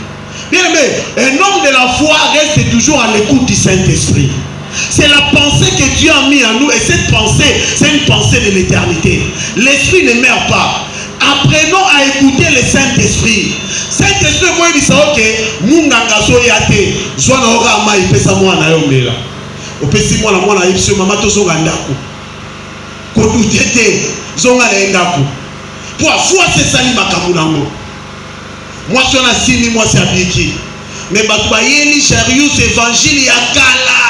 bien aimé un homme de la foi reste toujours à l'écoute du Saint-Esprit. C'est la pensée que Dieu a mis en nous et cette pensée, c'est une pensée de l'éternité. L'esprit ne meurt pas. Apprenons à écouter le Saint-Esprit. Saint-Esprit, vous voyez, ok, Munganga soyate, Zwana ora ma ipesa mwana yomela. Opesi mwana mwana ipsi mama to zonga ndako. Kodutete zonga na ndako. Pour foi c'est sali makambo nango. Moi je suis assis moi c'est abiki. Mais batbayeli chariot évangile ya kala.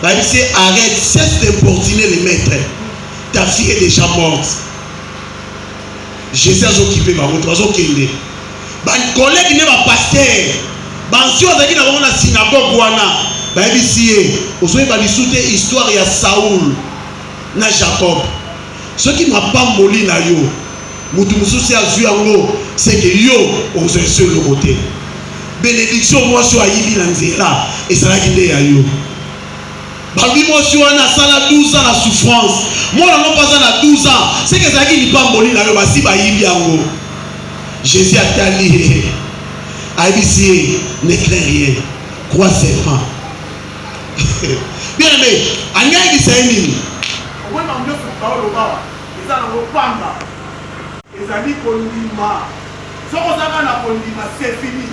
La Bible dit arrête, cesse d'importuner les maîtres. Ta fille est déjà morte. Jésus a occupé ma route, a occupé. Ban collègue n'est pas pasteur. Ban si on a dit dans la synagogue wana, la Bible dit osoy ba disute histoire ya Saoul na Jacob. Ce qui m'a pas moli na yo. Mutu mususi azu yango, c'est que yo on se seul le côté. Bénédiction moi sur ayibi na nzela et ça la guide ya yo. Babi moi si on a sala 12 ans la souffrance. Moi non pas à 12 ans, c'est que ça qui pas moli na yo basi ba yibi yango. Jésus a tali. ABC ne craint rien. Crois seulement. Bien aimé, anya qui c'est nini? Moi na myo Paulo ba. Eza na kopanga. Ezali kondima. Soko zaka na kondima c'est fini.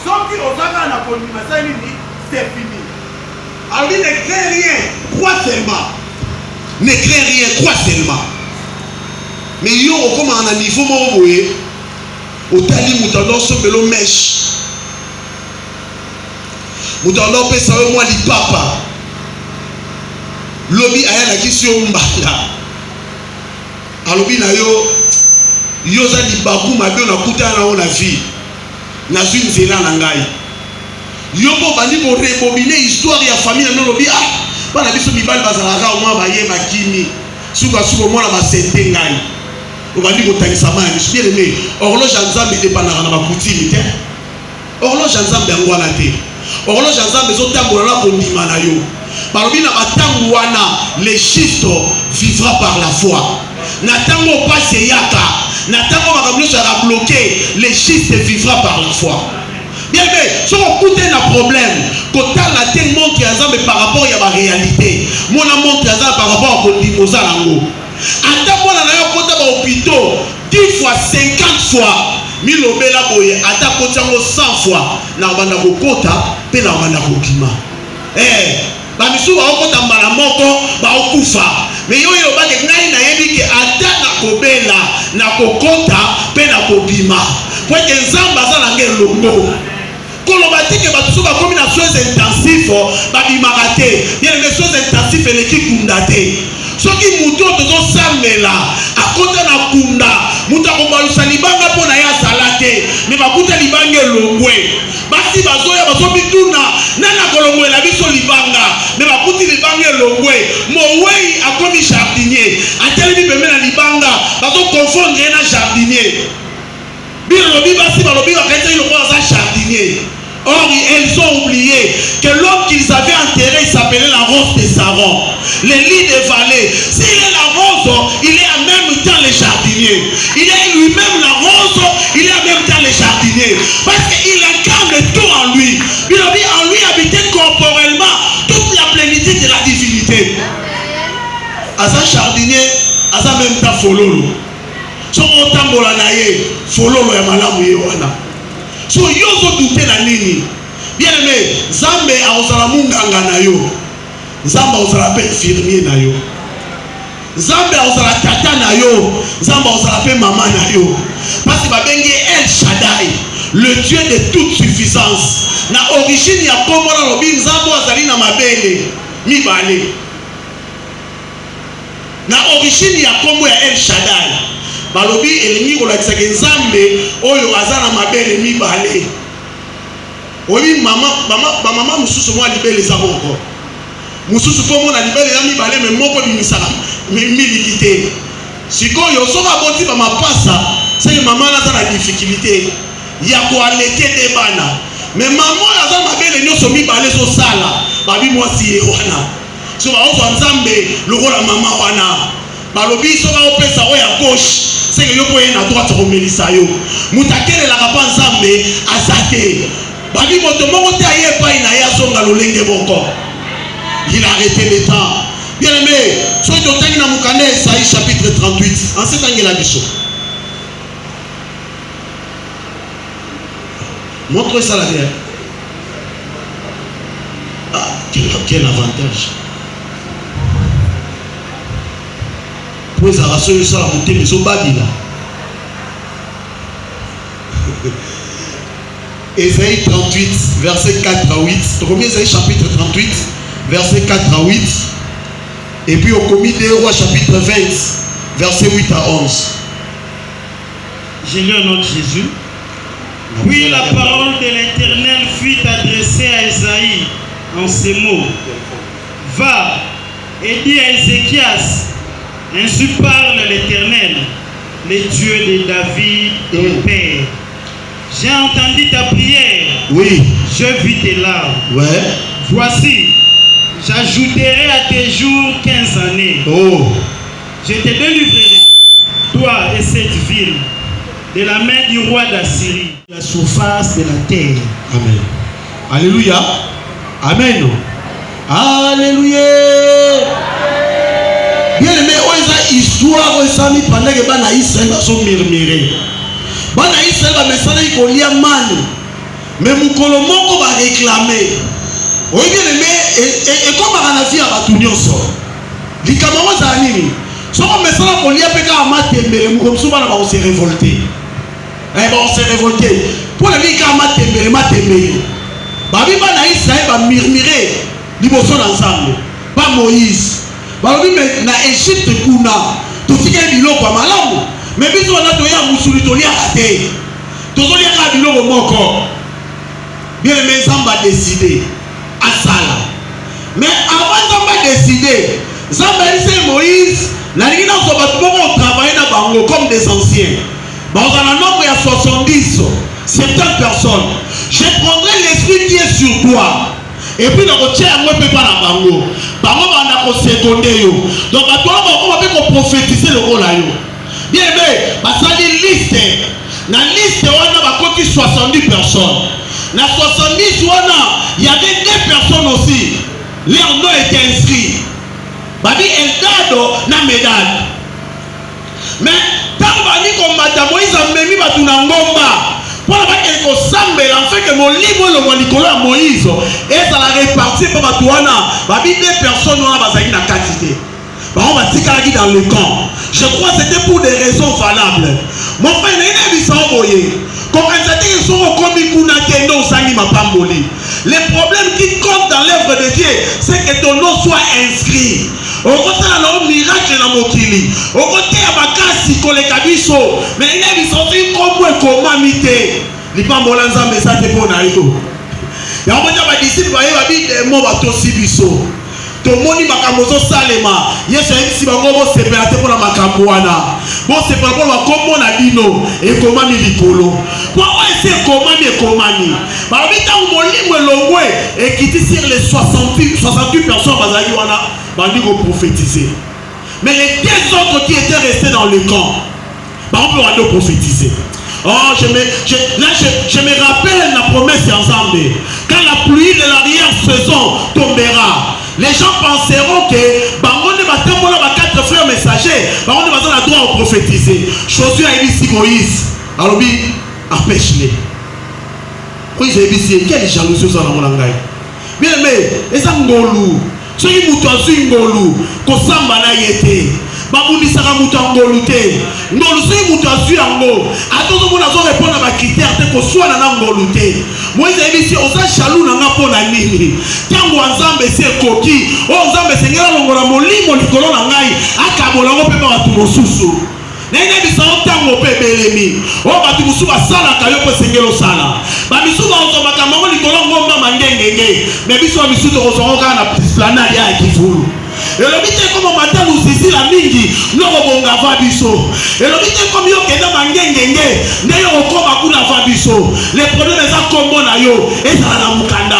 Soki ozaka na kondima c'est nini? C'est fini. Alors il ne craint rien, crois seulement. Ne craint rien, crois seulement. Mais yo comme on a niveau mo boye, otali mutando sobelo mesh. Mutando pesa we moi li papa. Lobi aya na kisi yo mbala. Alobi na yo za di babu mabe na kuta na ona vie. Na zui nzela na ngai. Yo po bandi ko rebobiner histoire ya famille na lobi bana biso mibali bazalaka au moins baye makini. Suka mwana ba sente ngai. On va dire que tu as bien aimé. Horloge Nzambe dépendra na bakutimi te. Horloge Nzambe ngwana te. Horloge Nzambe zotambola na kondima na yo. Balobi na batangu wana le juste vivra par la foi. Na tango passe yaka, na tango makambo sera bloqué, le juste vivra par la foi. Bien aimé, si on écoute un problème, quand la tête montre Nzambe par rapport à la réalité, mon montre Nzambe par rapport à kondimoza nango. Ata mwana na yo kota ba hôpital 10 fois 50 fois milobela boye ata kota ngo 100 fois na banda kokota pe na banda kokima ba misu ba okota mbala moko ba okufa mais yo yo ba ke ngai na yebi ke ata na kobela na kokota pe na kobima po ke Nzamba za na ngelongo koloba tike ba tuso ba komi na soins intensifs ba bimaka te bien les soins intensifs eleki kunda te. Soki muto tozo samela akota na kunda muta kobalusa libanga pona ya salate me bakuta libanga elongwe basi bazoya bazobituna nana kolongwe la biso libanga me bakuti libanga elongwe mowei akomi jardinier ateli bimbe na libanga bazo confondre na jardinier bilo balobi basi balobi bakati le roi za jardinier. Or, elles ont oublié que l'homme qu'ils avaient enterré s'appelait la rose de Saron, le lit des vallées. S'il est la rose, il est en même temps le jardinier. Il est lui-même la rose, il est en même temps le jardinier. Parce qu'il incarne tout en lui. Il a dit en lui habitait corporellement toute la plénitude de la divinité. Asa jardinier, asa même temps fololo. Son otambola naye, fololo ya malamu yewana. So yozo douter na nini? Bien aimé, Zambe a osala munganga na yo. Zambe osala pe infirmier na yo. Zambe a osala tata na yo. Zambe osala pe maman na yo. Parce que babengi El Shaddai, le Dieu de toute suffisance. Na origine ya komona lobi nzambo azali na mabele mibale. Na origine ya kombo ya El Shaddai. Balobi elingi kolakisa ke nzambe oyo aza na mabele mibale. Oyi mama mususu mwa libele za moko. Mususu po mona libele ya mibale me moko bimisaka milikite. Sikoyo soka boti ba mapasa, c'est maman na za difficulté ya ko aleke de bana. Me maman aza mabele nyoso mibale so sala, babi mwasi wana. So ba ozo nzambe lokola mama wana. Balobi soka opesa oya gauche. C'est que yo poye na droite ko melisa yo. Mutakele la kapa nzambe azate. Babi moto moko te aye pa ina ya songa lolenge boko. Il a arrêté le temps. Bien aimé, soy to tangi na mukane Isaïe chapitre 38. En cet angle biso. Montre ça là derrière. Ah, quel avantage. Puis à rassurer ça la montée mais so babila. Ésaïe 38 verset 4 à 8. Combien Ésaïe chapitre 38 verset 4 à 8. Et puis au comité des rois chapitre 20 verset 8 à 11. J'ai lu au nom de Jésus. Puis la parole de l'Éternel fut adressée à Ésaïe en ces mots. Va et dis à Ézéchias, ainsi parle l'Éternel, le Dieu de David, ton père. J'ai entendu ta prière. Oui. Je vis tes larmes. Ouais. Voici, j'ajouterai à tes jours 15 années. Oh. Je te délivrerai, toi et cette ville, de la main du roi d'Assyrie, la surface de la terre. Amen. Alléluia. Amen. Alléluia. Bien aimé, histoire osami pendant que bana Israël sont murmurés. Bana Israël va mesana ikolia manu. Mais mukolo moko va réclamer. Oui bien aimé, et comme on a vu à Batunyoso. Likamama za nini? Soko mesana kolia peka amatembele mukolo bana va se révolter. Eh ben on s'est révolté. Pour le mika amatembele matembele. Babi bana Israël va murmurer liboso ensemble. Pas Moïse. Balobi mais na Égypte kuna totika biloko malamu mais biso na to ya musuli to lia raté to zo lia ka biloko moko bien mais Zamba décidé à sala mais avant Zamba décidé Zamba dit Moïse la ligne na so batu moko travailler na bango comme des anciens ba on a nombre ya 70 70 personnes je prendrai l'esprit qui est sur toi. Et puis dans le tiers, moi je ne peux pas la bango. Bango va en seconder yo. Donc on va prophétiser le rôle là yo. Bien aimé, ça dit liste. Dans la liste on a compté 70 personnes. Dans 70 il y avait 2 personnes aussi. Leur nom était inscrit. Babi Eldado na médaille. Mais tant que comme Madame Moïse a mis batuna ngomba. Pour la en fait que mon livre le Nicolas Moïse et ça l'a réparti par Batouana. Babi 2 personnes on a basé na quantité. On va dire dans le camp. Je crois que c'était pour des raisons valables. Mon frère n'est pas bisa envoyé. Quand ils sont comme kuna tendo sangi mapamboli. Le problème qui compte dans l'œuvre de Dieu, c'est que ton nom soit inscrit. Au côté de miracle dans Mokili. Au côté de Bakasi Kolekabiso. Mais il y a des sorties comme mité. Les pambola nzambe ça te pour naïko. Et on va dire disciples va dire des mots bato sibiso. tomoni makambo zo salema Yesu ayebisi bango bo sepela te pona makambo wana bo sepela pona makombo na bino ekomami likolo po ese ekomami balobi ntango molimo elongwe ekiti sur les 68 personnes bazali wana bandi koprophétiser mais les 10 autres qui étaient restés dans le camp on peut prophétiser. Oh, je me rappelle la promesse ensemble. Quand la pluie de l'arrière-saison tombera, les gens penseront que Bangonde Batambola va 4 frères messagers, Bangonde Batambola a droit à prophétiser. Josué a dit Moïse, alors empêche-les. Oui, j'ai dit, quelle jalousie sur la monangaï. Bien aimé, et ça ngolu. Ceux qui moutoisent ngolu, kosamba na yete. Babundisaka mutu ngolu te. Ngolu soki mutu azwi yango. Atozo mona zo répondre ba critère te ko swana na ngolu te. Moïse ebisi oza jaloux na nga pona nini. Tango nzambe se koki, o nzambe sengela longola molimo likolo na ngai, akabola ngo pe ba tu mosusu. Nene bisa otango pe belemi. O batu musu basala ka yo pe sengelo sala. Ba bisu ba ozo bakambo likolo ngomba mangengenge. Me bisu ba bisu to kozonga na planade ya kifulu. Et le bité comme matin nous ici la mingi no bonga va biso. Et le bité comme yo kenda mangengenge ne yo koma kuna va biso. Les problèmes ça kombo na yo et ça na mukanda.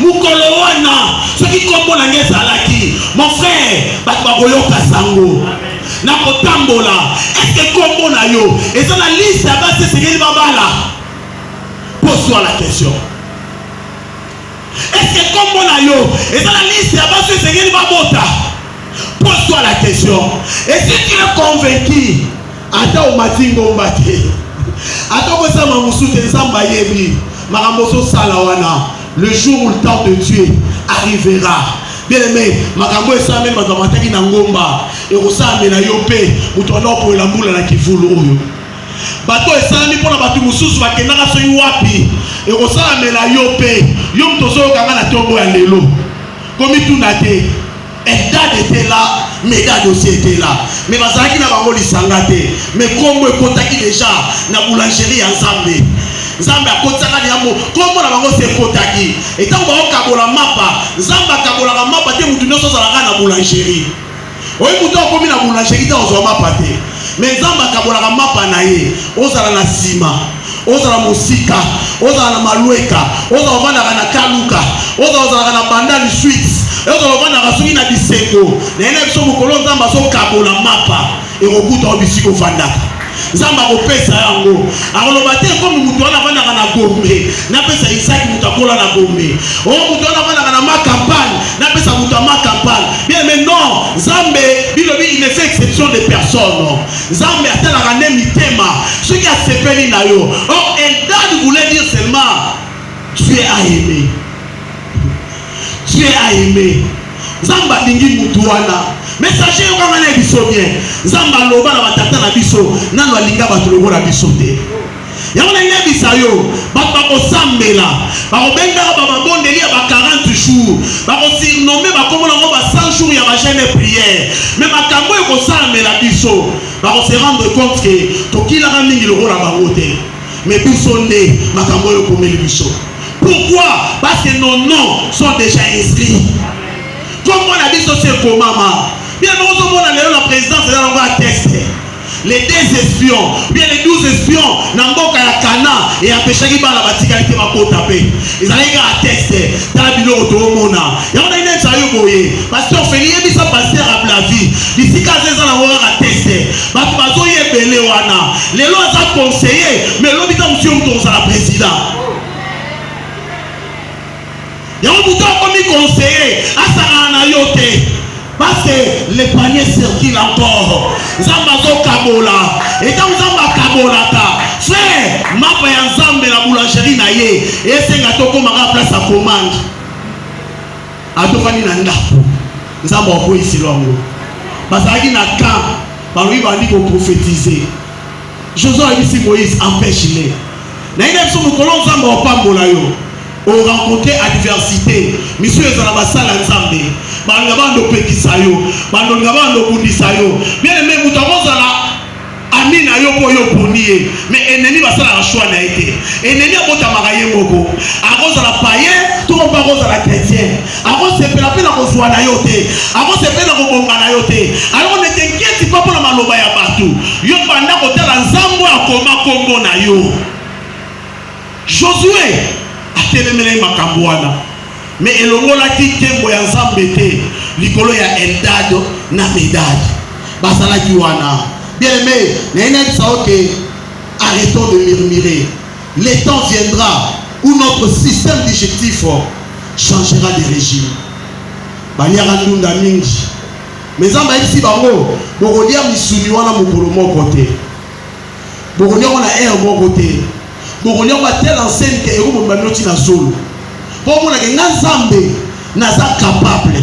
Mukolo wana ce qui kombo na ngeza laki. Mon frère bat ba koyoka sango. Na kotambola est-ce que kombo na yo et ça la liste à base c'est ngeli babala. Pose-toi la question. Est-ce que comme on a yo et dans la liste là-bas c'est ce qu'il va bota. Pose-toi la question. Et si tu es convaincu, attends au matin ngombate. Attends que ça m'a moussou te samba yebi. Maramoso salawana. Le jour où le temps de tuer arrivera. Bien aimé, makambo esa même mazamataki na ngomba. Et osambe na yope, mutono po la mula na kivulu oyo. Bato esalami mpona bato mosusu bakendaka soki wapi ekosalamela yo mpe yo moto ozoyokanga na ntongo ya lelo komituna te edad était là medad aussi était là mais bazalaki na bango lisanga te mais kombo ekotaki déjà na boulangerie ya nzambe nzambe akotisaka liambo kombo na bango se ekotaki etango baokabola mapa nzambe akabolaka mapa te motu nyonso ozalaka na boulangerie oyi moto akomi na boulangerie te ozwa mapa te mais nzamba kabolaka mapa na ye ozala na sima ozala mosika ozala na malueka ozala vandaka na kaluka ozala na bandali suite ozala vandaka soki na bisengo na yena biso mokolo nzamba azokabola mapa ekokuta o bisika ovandaka nzamba akopesa yango akoloba te komi moto wana avandaka na Gombe napesa Isaki moto akola na Gombe o moto wana avandaka na makampagne napesa moto ya makampagne bien mais non nzambe bilobi il ne fait exception de personne nzambe atalaka nde mitema soki asepeli na yo. Or Eldad voulait dire seulement tu es à aimer, tu es à aimer. Nzamba alingi mutu wana messager yokanga na biso bien nzamba loba na batata na biso nano alinga bato lokola biso te yango na yebisa yo bato bakosambela bakobengaka bababondeli ya ba 40 jours bakosurnome bakombo nango ba 100 jours ya bajeune prière mais makambo ekosambela biso bakose rendre compte que tokilaka mingi lokola bango te mais biso nde makambo oyo ekomeli biso. Pourquoi? Parce que nos noms sont déjà inscrits. Comment la biso c'est komama bien nous on a la présidence là on va tester les 2 espions bien les 12 espions na mboka ya Kana et empêchaki bana batikalité bakota pe ils allaient à tester dans la biloko to mona ya on a une ça yo boye pasteur Félix bisa pasteur à la vie ici quand c'est ça la on va tester ba bazo yebele wana lelo za conseiller mais l'obita monsieur on la président il y a un bouton comme conseiller à Sarana Yote parce que les paniers circulent encore. Zamba zo kabola et quand Zamba kabola ta frère mapa ya Nzambe la boulangerie na ye et senga toko mara place à commande atofani na ndapo Nzamba ko ici longo basaki na camp ba lui bandi ko prophétiser Josué a dit Moïse empêche-les na ina biso mukolo Nzamba opambola yo on rencontre adversité monsieur ezala basala nzambe banga bando pekisa yo bando ngabando bundisa yo bien aimé mutu akozala ami na yo po yo boniye mais ennemi basala la choix na été ennemi abotamaka ye moko akozala païen to akozala chrétien akozepela pe na kozwa na yo te akosepela kobonga na yo te. Alors ne t'inquiète pas pour la maloba ya bato yo banda kotala nzambo akoma kombo na yo. Josué atelemela makambo wana mais elongolaki nkembo ya nzambe te likolo ya Eldad na Medad basalaki wana. Bien aimé nayebisa oke arrêtons de murmurer. Le temps viendra où notre système digestif changera de régime. Baliara ndunda mingi mais nzambe ayebisi bango bokolia misuni wana mokolo moko te, bokolia wana air moko te, bokolia wana telle enseigne ke ekobomba bino ntina zolo mpo omonake nga nzambe naza capable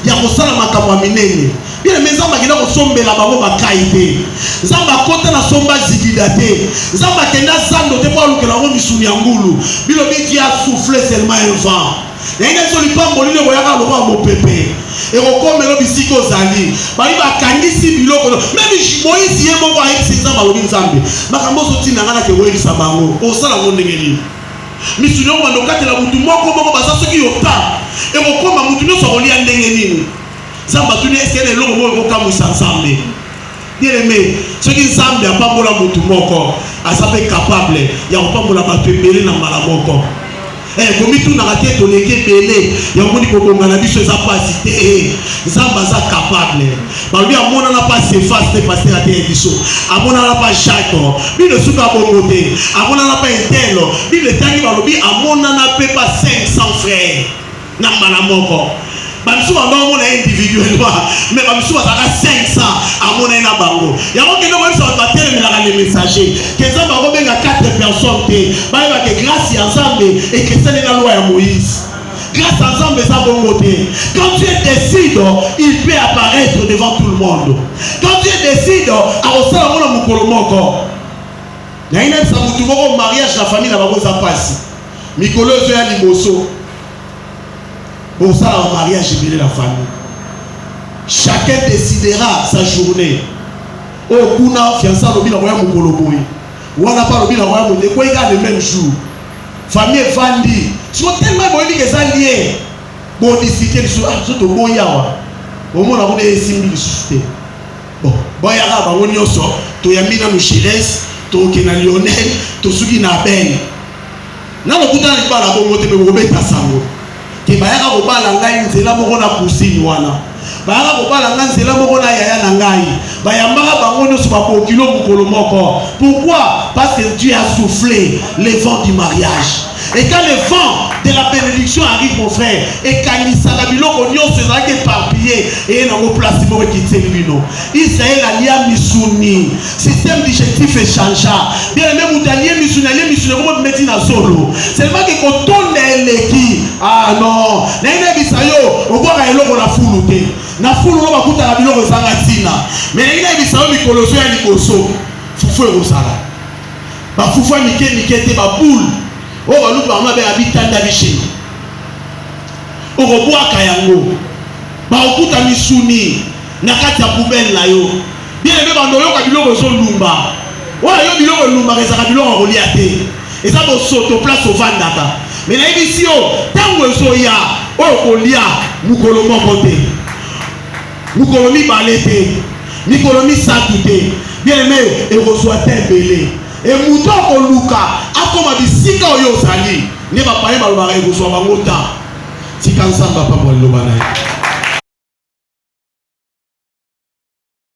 ya kosala makambo ya minene. Bien aimé nzambe akenda kosombela bango bakai te, nzambe akota na somba zigida te, nzambe akenda zando te mpo alukela bango misuni ya ngulu bino biti ya souffle seulement un vent nayinga so lipamboli le koyaka loba mopepe ekokomelo bisika ozali bayi bakangisi biloko meme Moïse ye moko ayebisi nzambe alobi nzambe makambo ozotinda nga nake koyebisa bango osala ngo ndenge nini misuni yoko bando okatela mutu moko baza soki yota ekokoma mutu nyonso akolia ndenge nini. Nzambe atuni eske eloko moko ekokamwisa nzambe. Bien aimé soki nzambe apambola mutu moko aza mpe capable ya kopambola bato ebele na mbala moko. Komitunaka te toleki ebele ya komoni kobonga na biso eza pasi te. Nzambe aza capable balobi amonana pa Sefas te paster ate biso amonana pa Jacques bino suka bongo te amonana pa Intelo bino etangi balobi amonana pe pa 500 frères na mbala moko. Bamisu bando amona individuellement mais bamisu bazaka 500 amona na bango yango kendo ko bisa batelemelaka les messagers keza bango benga 4 personnes te bayeba ke grâce ya nzambe ekeseni na loi ya Moïse. Grâce à nzambe ça bongo te. Quand Dieu décide il peut apparaître devant tout le monde. Quand Dieu décide akosala mona mokolo moko na ina sa mutu moko mariage na famille na bango za pasi mikolo zo ya liboso. Pour ça, le mariage est la famille. Chacun décidera sa journée. Oh, kuna fiancé lobi la voya mukoloboy. Wana pas lobi la voya mo. Quoi il le même jour. Famille fandi. Soit tellement bon que ça lié. Bon discuter sur surtout boya wa. Au moins on a des simili susté. Bon, boya ga ba woni oso to yamina Micheles, to kena Lionel, to suki na Ben. Na lokuta ni ba la bongo te be ko beta sango. Bayaka kobala ngai nzela moko na kusini wana bayaka kobala ngai nzela moko na yaya na ngai bayambaka bango nyonso bakokilo mokolo moko. Pourquoi? Parce que Dieu a soufflé le vent du mariage. Et quand le vent de la bénédiction arrive, mon frère, et quand il s'agit de l'oignon, c'est là qu'il est éparpillé et il y a un place qui est élimino. Israël a lié Missouni. Système digestif est changé. Bien même vous alliez Missouni, vous mettez dans solo. Seulement que quand on est l'équipe, ah non, n'ayez bisayo, on voit un logo la foule. Na foule on va coûter la biloko zangatina. Mais n'ayez bisayo mikoloso ya likoso. Fufu e rosala. Ba fufu mike te ba boule. O balu ba ma be abitanda bishi. O robwaka yango. Ba okuta misuni na kati ya poubelle na yo. Bien aimé bando yo ka biloko zo lumba. Wala yo biloko lumba ezaka biloko kolia te. Eza bo soto place au vandaka. Mais na ibisi yo tango zo ya o kolia mukolo moko te. Mukolo mi balete. Mikolo mi satute. Bien aimé et reçoit belé. Et mouton koluka akoma bisika oyo zali ne ba paye balobaka reçoit bango ta. Tika nsamba pa mo lobana.